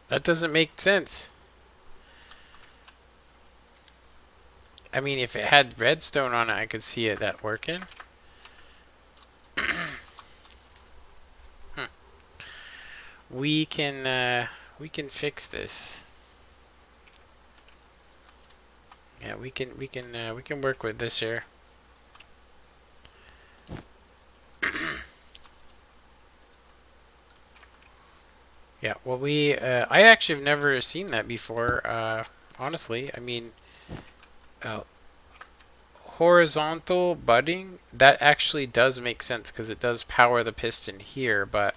That doesn't make sense. I mean, if it had redstone on it, I could see that working. We can fix this. Yeah, we can work with this here. Yeah, well, I actually have never seen that before, honestly. I mean, horizontal butting, that actually does make sense because it does power the piston here, but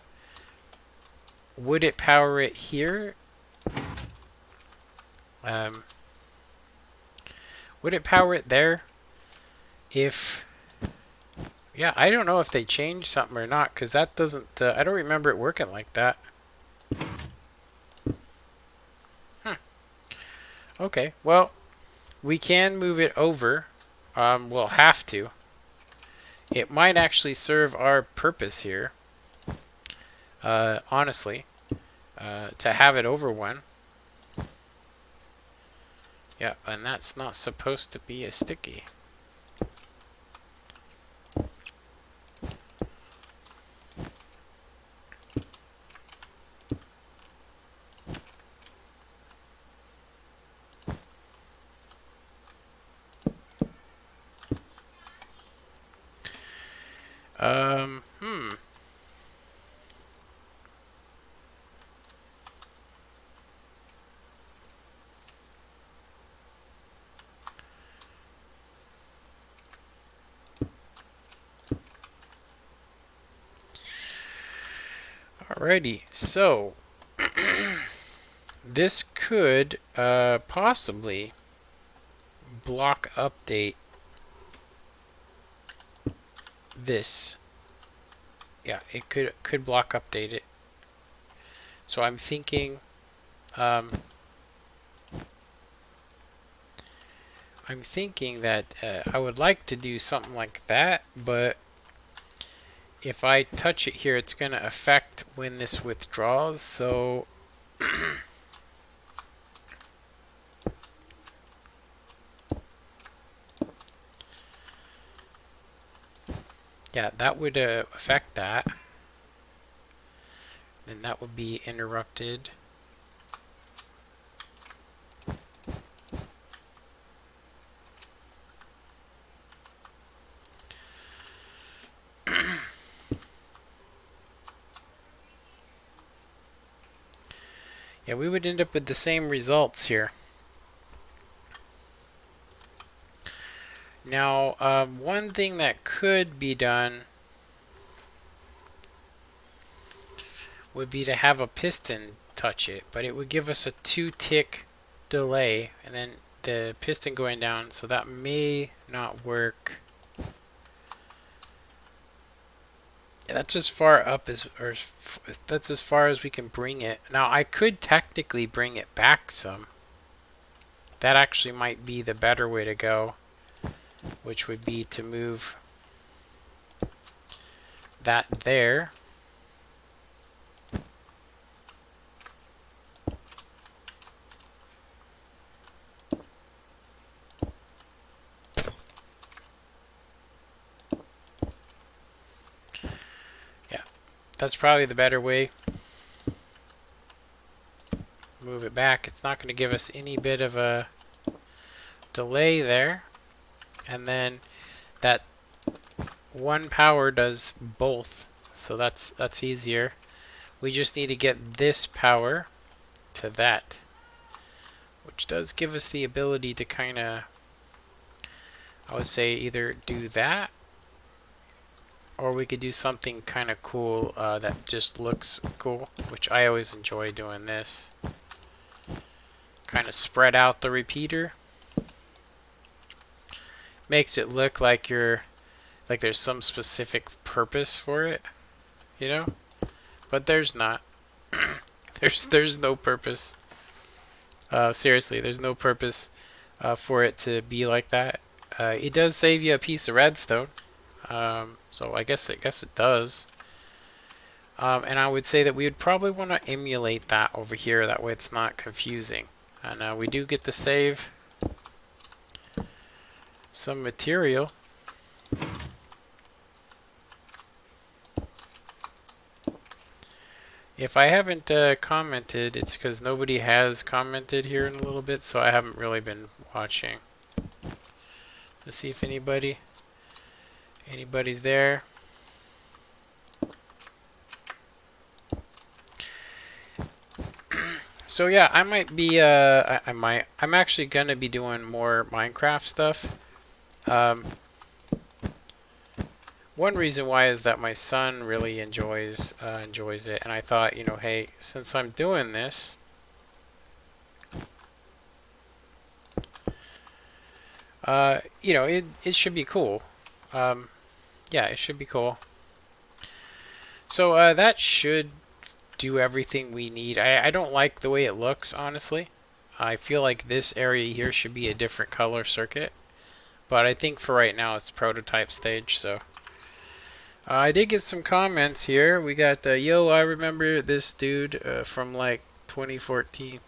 would it power it here? Would it power it there? Yeah, I don't know if they changed something or not, because that doesn't, I don't remember it working like that. Okay, well, we can move it over. We'll have to. It might actually serve our purpose here, honestly, to have it over 1. Yeah, and that's not supposed to be a sticky. Alrighty, so this could possibly block update this yeah, it could block update it. So I'm thinking, um, that I would like to do something like that, but if I touch it here, it's going to affect when this withdraws. So yeah, that would affect that. And that would be interrupted. Yeah, we would end up with the same results here. Now, one thing that could be done would be to have a piston touch it, but it would give us a 2-tick delay, and then the piston going down, so that may not work. That's as far up as, or that's as far as we can bring it. Now, I could technically bring it back some. That actually might be the better way to go, which would be to move that there. Yeah, that's probably the better way. Move it back. It's not going to give us any bit of a delay there. And then that one power does both, so that's easier. We just need to get this power to that, which does give us the ability to kind of, I would say, either do that, or we could do something kind of cool that just looks cool, which I always enjoy doing this. Kind of spread out the repeater. Makes it look like there's some specific purpose for it, you know? But there's not. there's no purpose. Seriously, there's no purpose for it to be like that. It does save you a piece of redstone, so I guess it does. And I would say that we would probably want to emulate that over here. That way, it's not confusing. And we do get to save some material. If I haven't commented, it's because nobody has commented here in a little bit, so I haven't really been watching. Let's see if anybody's there. So yeah, I might be I'm actually gonna be doing more Minecraft stuff. One reason why is that my son really enjoys it, and I thought, you know, hey, since I'm doing this, you know, it should be cool. Yeah, it should be cool. So that should do everything we need. I don't like the way it looks, honestly. I feel like this area here should be a different color circuit, but I think for right now it's prototype stage, so. I did get some comments here. We got, yo, I remember this dude from like 2014.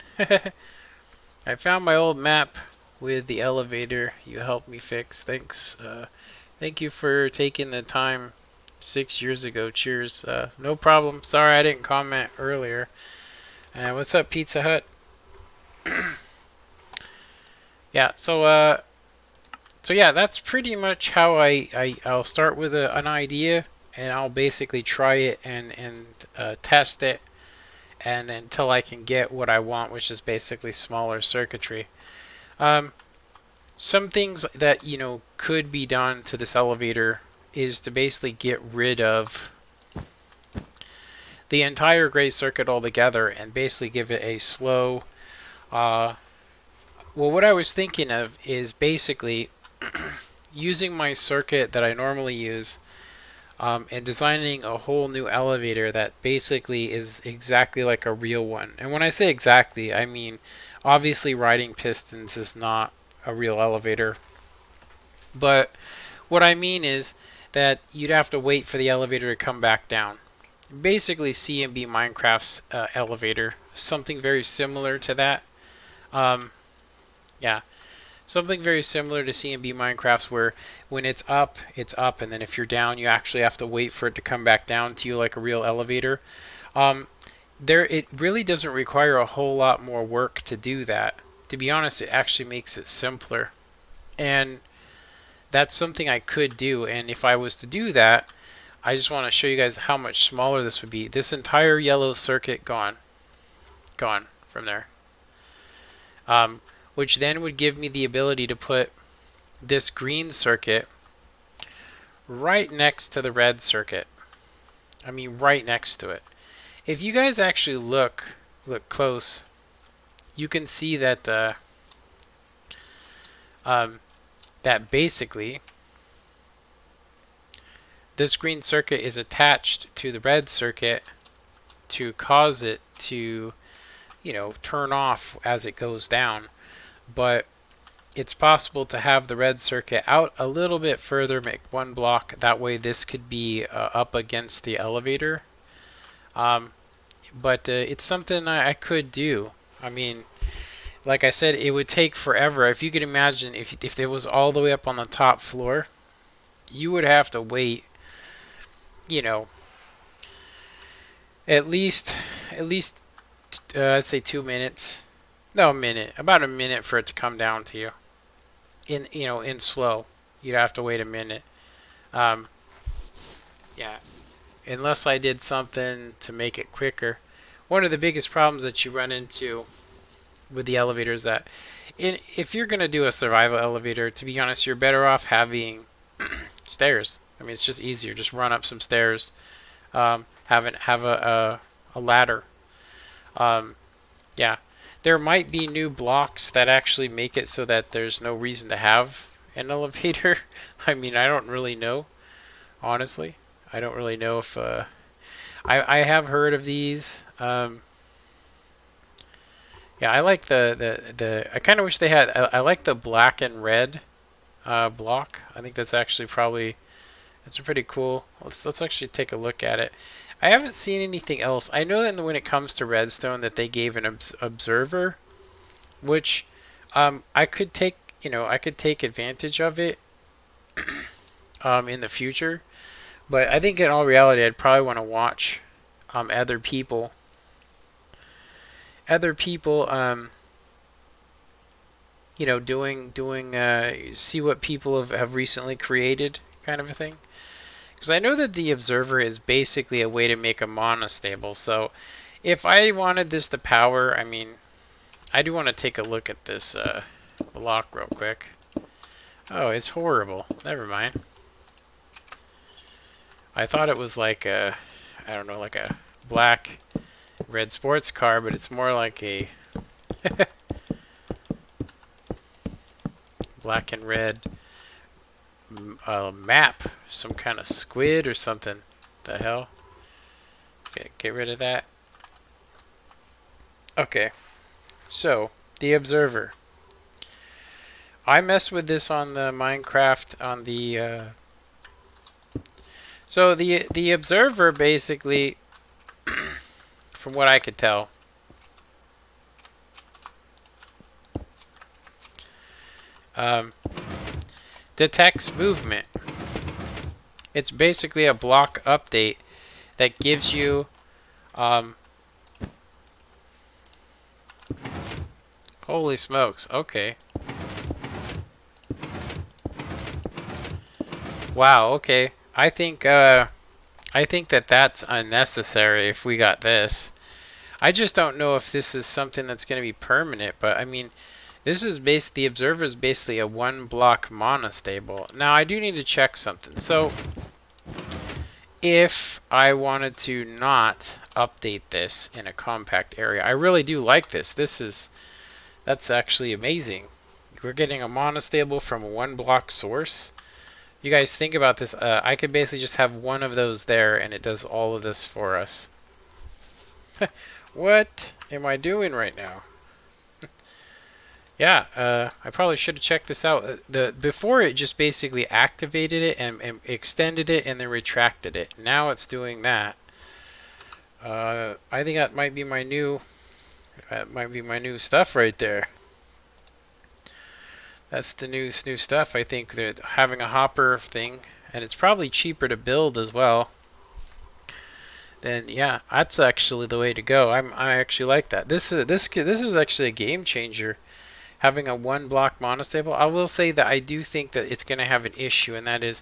I found my old map with the elevator you helped me fix. Thanks. Thank you for taking the time 6 years ago. Cheers. No problem. Sorry I didn't comment earlier. What's up, Pizza Hut? Yeah, so yeah, that's pretty much how I'll start with an idea, and I'll basically try it and test it, and until I can get what I want, which is basically smaller circuitry. Some things that, you know, could be done to this elevator is to basically get rid of the entire gray circuit altogether and basically give it a slow. Well, what I was thinking of is basically using my circuit that I normally use, and designing a whole new elevator that basically is exactly like a real one. And when I say exactly, I mean obviously riding pistons is not a real elevator, but what I mean is that you'd have to wait for the elevator to come back down. Basically, C&B Minecraft's elevator, something very similar to that. Um, yeah, something very similar to C&B Minecraft's, where when it's up, and then if you're down, you actually have to wait for it to come back down to you like a real elevator. Um, it really doesn't require a whole lot more work to do that. To be honest, it actually makes it simpler, and that's something I could do. And if I was to do that, I just want to show you guys how much smaller this would be. This entire yellow circuit gone from there. Which then would give me the ability to put this green circuit right next to the red circuit. I mean, right next to it. If you guys actually look close, you can see that that basically this green circuit is attached to the red circuit to cause it to, turn off as it goes down. But it's possible to have the red circuit out a little bit further, make one block. That way this could be up against the elevator. But it's something I could do. I mean, like I said, it would take forever. If you could imagine, if it was all the way up on the top floor, you would have to wait, at least I'd say 2 minutes. No, a minute. About a minute for it to come down to you. In slow, you'd have to wait a minute. Yeah, unless I did something to make it quicker. One of the biggest problems that you run into with the elevator is that if you're going to do a survival elevator, to be honest, you're better off having stairs. I mean, it's just easier. Just run up some stairs. Have a ladder. Yeah. There might be new blocks that actually make it so that there's no reason to have an elevator. I mean, I don't really know. Honestly, I don't really know if I have heard of these. Yeah, I like the I kind of wish they had. I like the black and red block. I think that's actually that's pretty cool. Let's actually take a look at it. I haven't seen anything else. I know that when it comes to redstone that they gave an observer, which I could take advantage of it in the future. But I think in all reality, I'd probably want to watch other people doing see what people have recently created, kind of a thing. Because I know that the observer is basically a way to make a monostable. So if I wanted this to power, I mean, I do want to take a look at this block real quick. Oh, it's horrible. Never mind. I thought it was like I don't know, like a black red sports car, but it's more like a black and red map, some kind of squid or something. The hell? Okay, get rid of that. Okay, so the observer. I mess with this on the Minecraft on the. So the observer basically, from what I could tell, detects movement. It's basically a block update that gives you holy smokes, okay. Wow, okay. I think that that's unnecessary if we got this. I just don't know if this is something that's going to be permanent, but I mean, this is the observer is basically a one block monostable. Now I do need to check something. So if I wanted to not update this in a compact area, I really do like this. That's actually amazing. We're getting a monostable from a one block source. You guys think about this. I could basically just have one of those there and it does all of this for us. What am I doing right now? Yeah, I probably should have checked this out. Before it just basically activated it and extended it and then retracted it. Now it's doing that. I think that might be my new stuff right there. That's the new stuff. I think that having a hopper thing, and it's probably cheaper to build as well. Then yeah, that's actually the way to go. I actually like that. This is actually a game changer. Having a one block monostable. I will say that I do think that it's going to have an issue, and that is,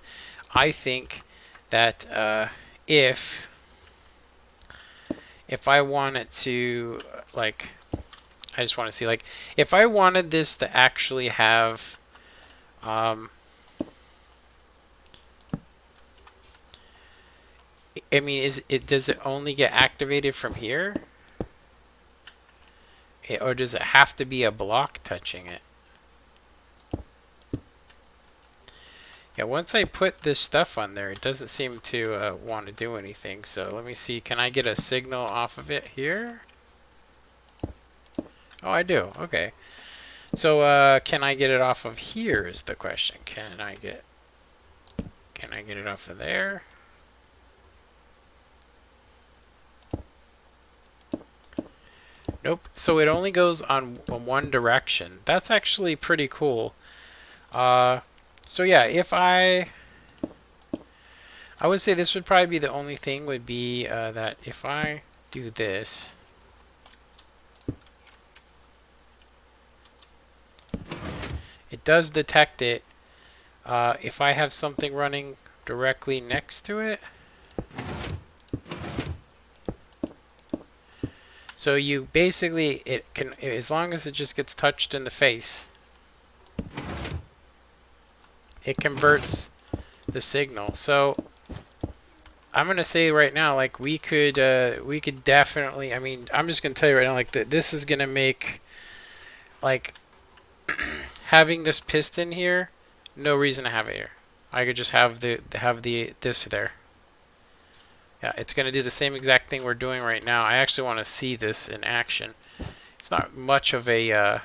I think that if I wanted to, like, I just want to see, like, if I wanted this to actually have I mean, does it only get activated from here? Or does it have to be a block touching it? Yeah, once I put this stuff on there, it doesn't seem to want to do anything. So let me see, can I get a signal off of it here? Oh, I do. Okay. So can I get it off of here is the question. Can I get it off of there? Nope. So it only goes on one direction. That's actually pretty cool. So yeah, if I would say this would probably be the only thing would be that if I do this, it does detect it. If I have something running directly next to it, so you basically, it can, as long as it just gets touched in the face, it converts the signal. So I'm gonna say right now, like, we could definitely, I mean, I'm just gonna tell you right now, like, this is gonna make, like, having this piston here, no reason to have it here. I could just have this there. Yeah, it's gonna do the same exact thing we're doing right now. I actually want to see this in action. It's not much of a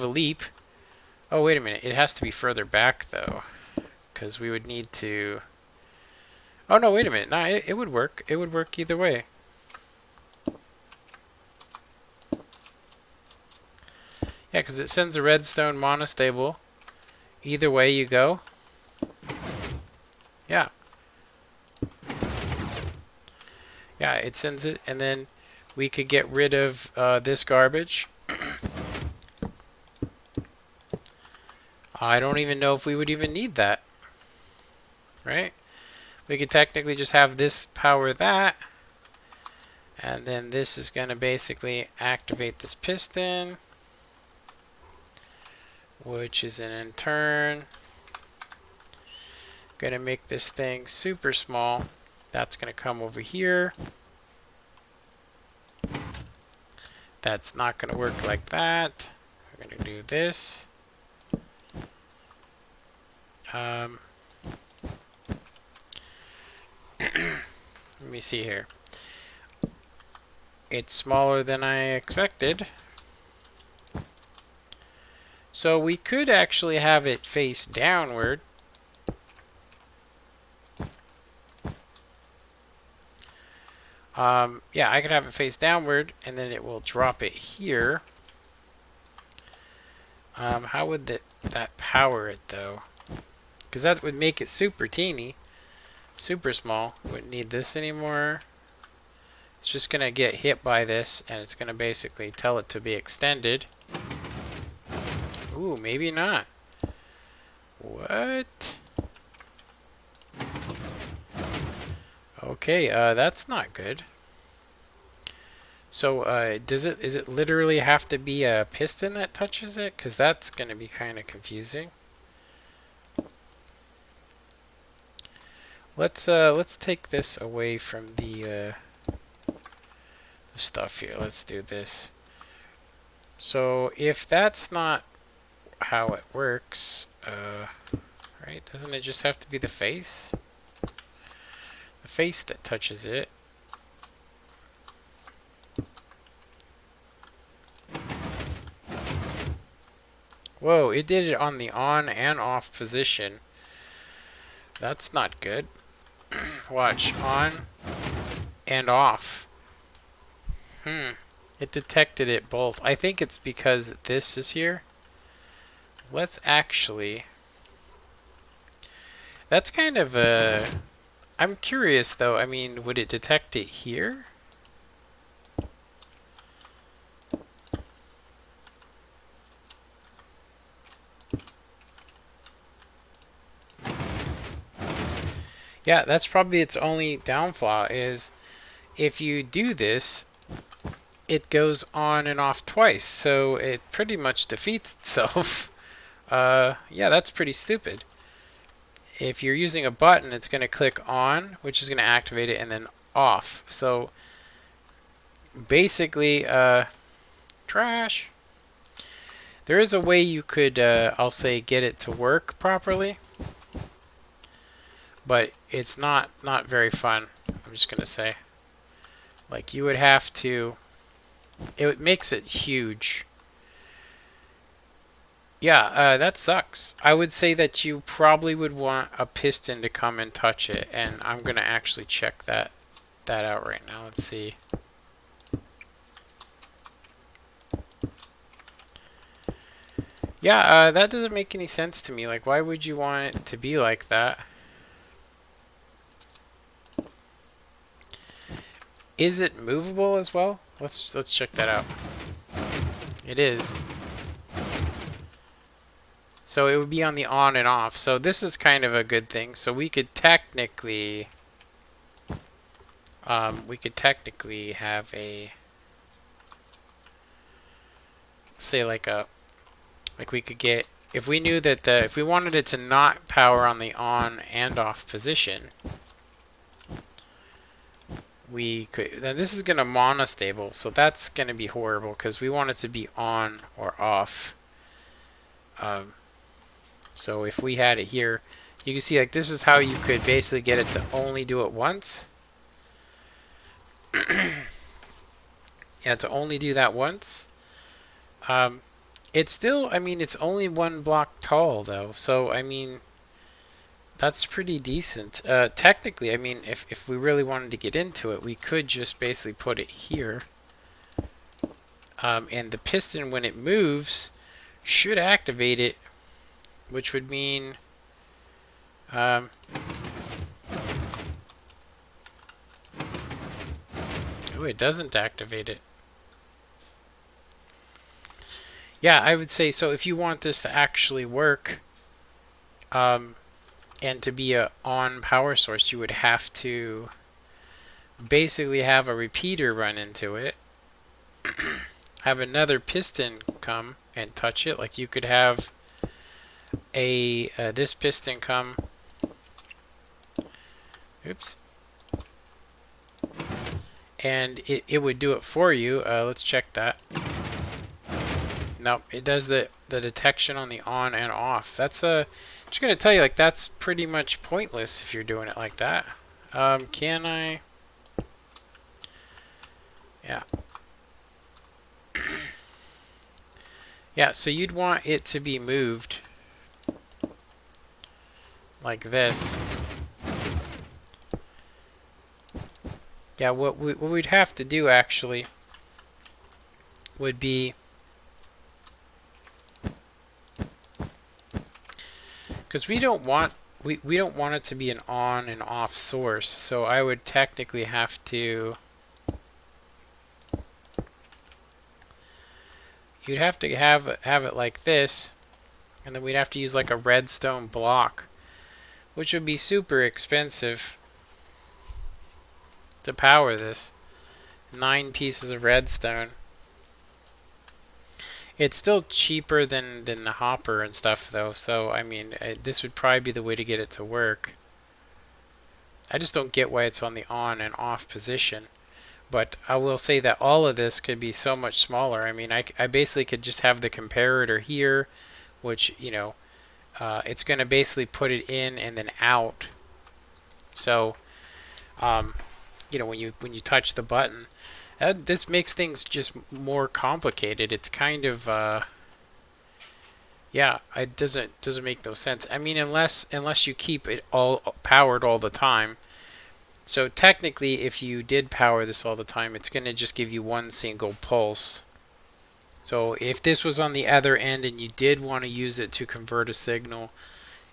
leap. Oh, wait a minute. It has to be further back though, because we would need to. Oh no, wait a minute. Nah, it would work. It would work either way. Yeah, because it sends a redstone monostable. Either way you go. Yeah. Yeah, it sends it, and then we could get rid of this garbage. I don't even know if we would even need that. Right? We could technically just have this power that. And then this is going to basically activate this piston, which is in turn going to make this thing super small. That's going to come over here. That's not going to work like that. We're going to do this. Let me see here. It's smaller than I expected. So we could actually have it face downward. Yeah, I could have it face downward, and then it will drop it here. How would that power it, though? Because that would make it super teeny. Super small. Wouldn't need this anymore. It's just going to get hit by this, and it's going to basically tell it to be extended. Ooh, maybe not. What? Okay, that's not good. So, is it literally have to be a piston that touches it? Because that's going to be kind of confusing. Let's take this away from the stuff here. Let's do this. So if that's not how it works. Right? Doesn't it just have to be the face? The face that touches it. Whoa, it did it on the on and off position. That's not good. Watch, on and off. It detected it both. I think it's because this is here. Let's actually... That's kind of a... I'm curious though, I mean, would it detect it here? Yeah, that's probably its only downfall is if you do this, it goes on and off twice, so it pretty much defeats itself. Yeah, that's pretty stupid. If you're using a button, it's going to click on, which is going to activate it, and then off. So basically, trash. There is a way you could, I'll say, get it to work properly, but it's not very fun. I'm just going to say. Like, you would have to... It makes it huge. Yeah, that sucks. I would say that you probably would want a piston to come and touch it, and I'm going to actually check that out right now. Let's see. Yeah, that doesn't make any sense to me. Like, why would you want it to be like that? Is it movable as well? Let's check that out. It is. So it would be on the on and off. So this is kind of a good thing. So we could technically have a, say like we could get, if we knew that if we wanted it to not power on the on and off position, we could, now this is going to monostable, so that's going to be horrible because we want it to be on or off. So if we had it here, you can see like this is how you could basically get it to only do it once. Yeah, to only do that once. It's still, I mean, it's only one block tall though, so I mean, that's pretty decent. Technically, I mean, if we really wanted to get into it, we could just basically put it here. And the piston, when it moves, should activate it, which would mean... oh, it doesn't activate it. Yeah, I would say, so if you want this to actually work, and to be a on power source, you would have to basically have a repeater run into it, have another piston come and touch it. Like you could have a this piston come, oops, and it would do it for you. Let's check that. Nope, it does the detection on the on and off. That's just gonna tell you, like, that's pretty much pointless if you're doing it like that. Can I? Yeah. Yeah, so you'd want it to be moved like this. Yeah, what we'd have to do actually would be, because we don't want it to be an on and off source, so I would technically have to, you'd have to have it like this, and then we'd have to use like a redstone block, which would be super expensive to power this. 9 pieces of redstone. It's still cheaper than the hopper and stuff though, so I mean, this would probably be the way to get it to work. I just don't get why it's on the on and off position. But I will say that all of this could be so much smaller. I mean, I basically could just have the comparator here which, you know, it's going to basically put it in and then out. So, you know, when you touch the button, this makes things just more complicated. It's kind of yeah, it doesn't make no sense. I mean, unless you keep it all powered all the time. So technically, if you did power this all the time, it's going to just give you one single pulse. So if this was on the other end and you did want to use it to convert a signal,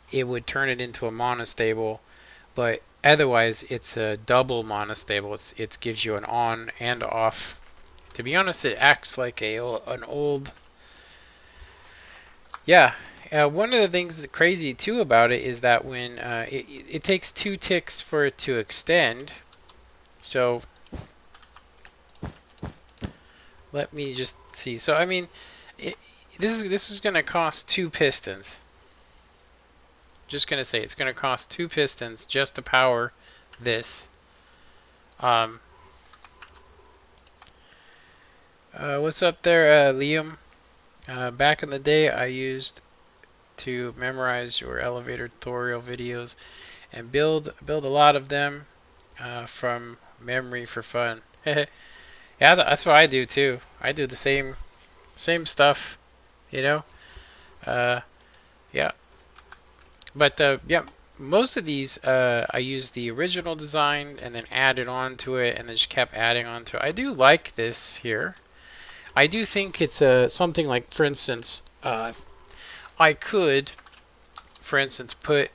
it would turn it into a monostable. But otherwise, it's a double monostable. It gives you an on and off. To be honest, it acts like an old. Yeah. One of the things that's crazy too about it is that when it takes 2 ticks for it to extend. So let me just see. So I mean, this is going to cost 2 pistons. Just going to say it's going to cost 2 pistons just to power this. What's up there, Liam? Back in the day, I used to memorize your elevator tutorial videos and build a lot of them from memory for fun. Yeah, that's what I do too. I do the same stuff, you know. Yeah, but yeah, most of these I used the original design and then added on to it, and then just kept adding on to it. I do like this here. I do think it's something like, for instance, I could, for instance, put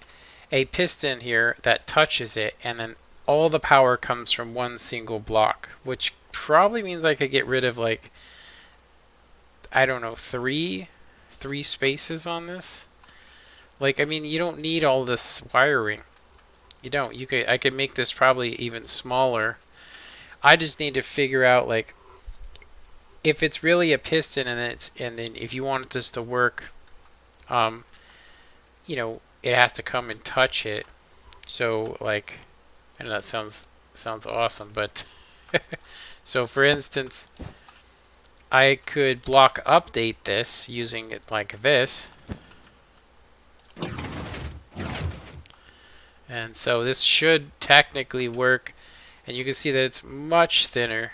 a piston here that touches it, and then all the power comes from one single block, which probably means I could get rid of, like, I don't know, three spaces on this. Like, I mean, you don't need all this wiring. You don't. I could make this probably even smaller. I just need to figure out, like, if it's really a piston, and then if you want this to work, you know, it has to come and touch it. So, like, I know that sounds awesome, but so for instance, I could block update this using it like this. And so this should technically work, and you can see that it's much thinner.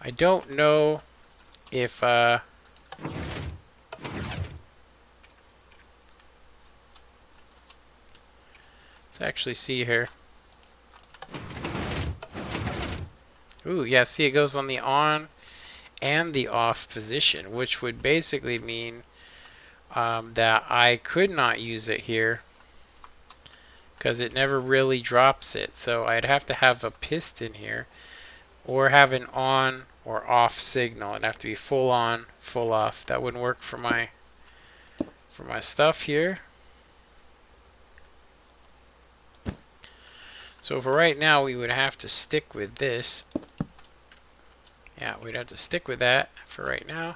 I don't know if let's actually see here. Ooh, yeah, see, it goes on the on and the off position, which would basically mean that I could not use it here because it never really drops it. So I'd have to have a piston here, or have an on or off signal. It'd have to be full on, full off. That wouldn't work for my stuff here. So for right now, we would have to stick with this. Yeah, we'd have to stick with that for right now.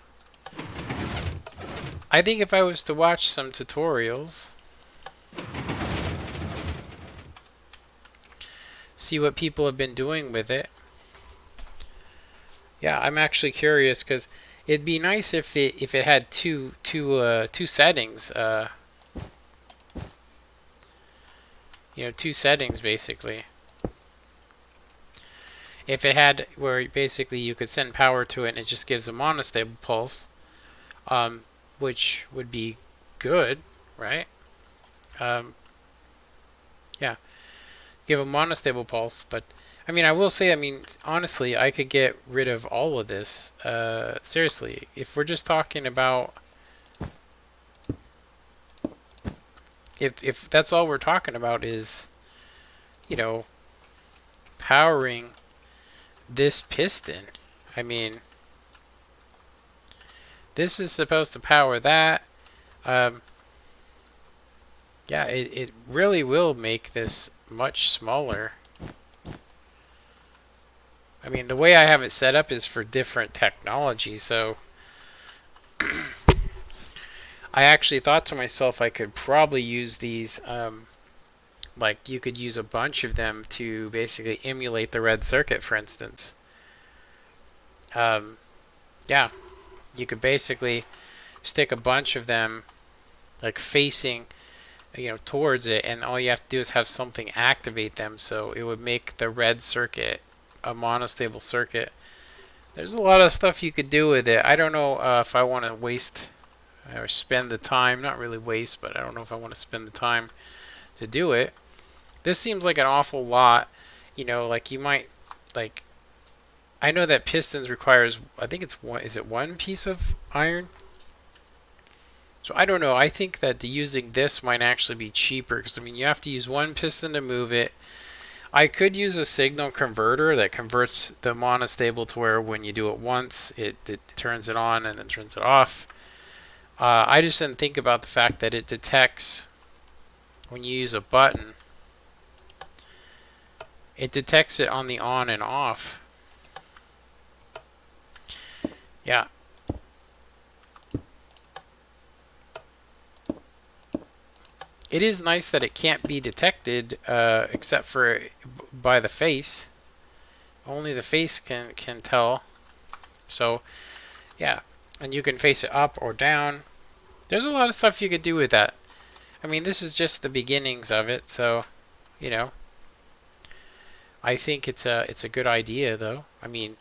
I think if I was to watch some tutorials, see what people have been doing with it. Yeah, I'm actually curious, because it'd be nice if it had two settings. You know, 2 settings basically. If it had where basically you could send power to it and it just gives a monostable pulse, which would be good, right? Yeah, give a monostable pulse. But I mean, I will say, I mean, honestly, I could get rid of all of this. Seriously, if we're just talking about, if that's all we're talking about is, you know, powering this piston. I mean, this is supposed to power that. Yeah, it really will make this much smaller. I mean, the way I have it set up is for different technology, so I actually thought to myself I could probably use these, like you could use a bunch of them to basically emulate the red circuit, for instance. Yeah, you could basically stick a bunch of them like facing, towards it, and all you have to do is have something activate them, so it would make the red circuit a monostable circuit. There's a lot of stuff you could do with it. I don't know if I want to waste or spend the time, not really waste, but I don't know if I want to spend the time to do it. This seems like an awful lot, like you might, like, I know that pistons requires, I think it's one, is it one piece of iron? So I don't know. I think that using this might actually be cheaper because, I mean, you have to use one piston to move it. I could use a signal converter that converts the monostable to where when you do it once, it turns it on and then turns it off. I just didn't think about the fact that it detects when you use a button. It detects it on the on and off. Yeah. It is nice that it can't be detected except for by the face. Only the face can tell. So, yeah. And you can face it up or down. There's a lot of stuff you could do with that. I mean, this is just the beginnings of it, so, I think it's a good idea, though. I mean,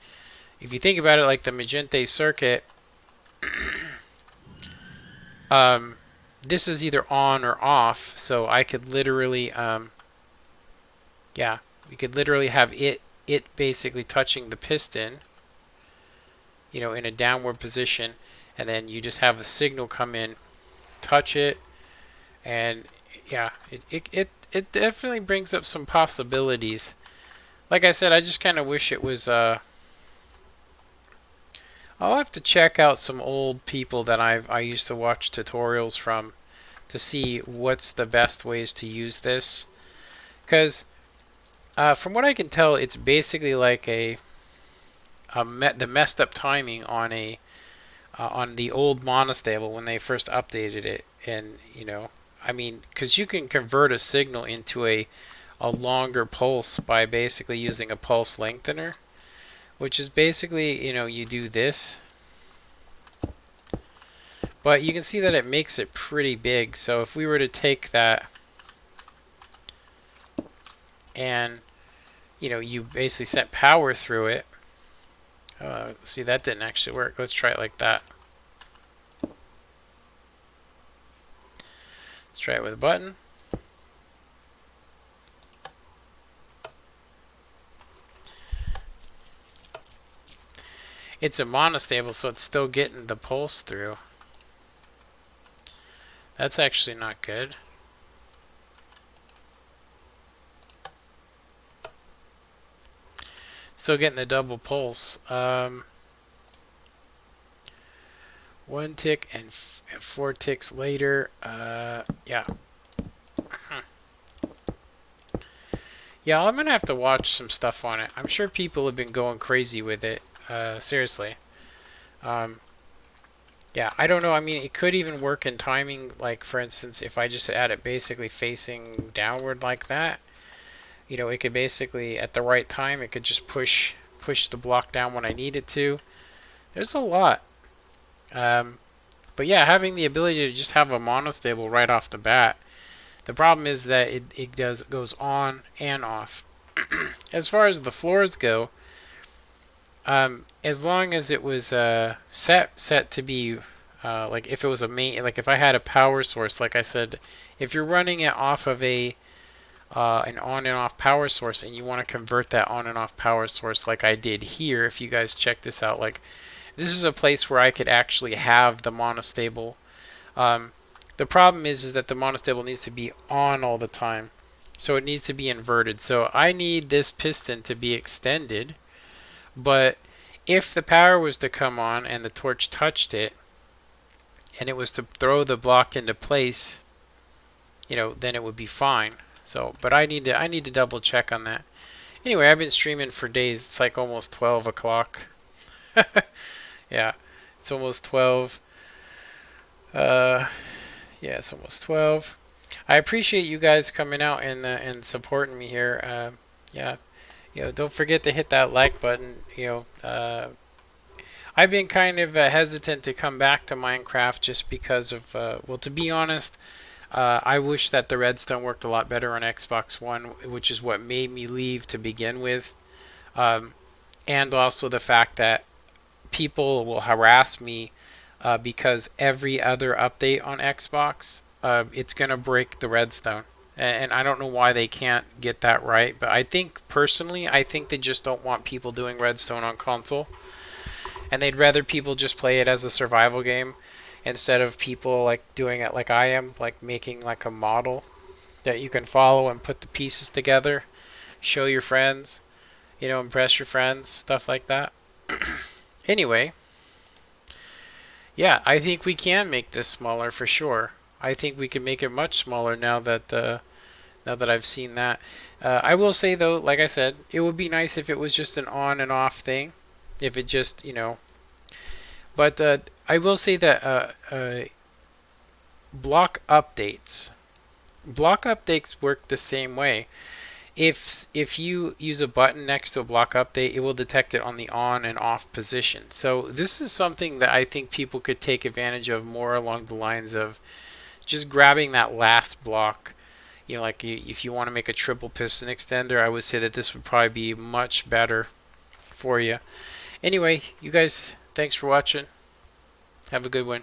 if you think about it, like the Magente circuit, this is either on or off, so I could literally, yeah, we could literally have it basically touching the piston, in a downward position, and then you just have a signal come in, touch it, and yeah, it definitely brings up some possibilities. Like I said, I just kind of wish it was, I'll have to check out some old people that I used to watch tutorials from to see what's the best ways to use this. Because from what I can tell, it's basically like the messed up timing on on the old monostable when they first updated it. And, I mean, because you can convert a signal into a longer pulse by basically using a pulse lengthener, which is basically, you do this. But you can see that it makes it pretty big. So if we were to take that and, you basically sent power through it. See, that didn't actually work. Let's try it like that. Let's try it with a button. It's a monostable, so it's still getting the pulse through. That's actually not good. Still getting the double pulse. 1 tick and 4 ticks later. Yeah. Yeah, I'm gonna have to watch some stuff on it. I'm sure people have been going crazy with it. Seriously. Yeah, I don't know. I mean, it could even work in timing. Like, for instance, if I just had it basically facing downward like that, it could basically, at the right time, it could just push the block down when I need it to. There's a lot. But yeah, having the ability to just have a monostable right off the bat. The problem is that it goes on and off. As far as the floors go, as long as it was set to be like if it was a main, like if I had a power source, like I said, if you're running it off of an on and off power source and you want to convert that on and off power source like I did here, if you guys check this out, like this is a place where I could actually have the monostable. The problem is that the monostable needs to be on all the time, so it needs to be inverted. So I need this piston to be extended, but if the power was to come on and the torch touched it and it was to throw the block into place, then it would be fine. So, but I need to double check on that. Anyway, I've been streaming for days. It's like almost 12 o'clock. Yeah, it's almost 12. Yeah, it's almost 12. I appreciate you guys coming out and supporting me here. Yeah, don't forget to hit that like button. I've been kind of hesitant to come back to Minecraft just because of, well, to be honest, I wish that the redstone worked a lot better on Xbox One, which is what made me leave to begin with. Um, and also the fact that people will harass me because every other update on Xbox, it's going to break the redstone. And I don't know why they can't get that right, but I think personally, I think they just don't want people doing redstone on console, and they'd rather people just play it as a survival game instead of people like doing it like I am, like making like a model that you can follow and put the pieces together, show your friends, impress your friends, stuff like that. Anyway, yeah, I think we can make this smaller for sure. I think we can make it much smaller now that I've seen that. I will say though, like I said, it would be nice if it was just an on and off thing. If it just, but I will say that block updates, block updates work the same way. If you use a button next to a block update, it will detect it on the on and off position. So this is something that I think people could take advantage of more along the lines of just grabbing that last block. Like if you want to make a triple piston extender, I would say that this would probably be much better for you. Anyway, you guys, thanks for watching. Have a good one.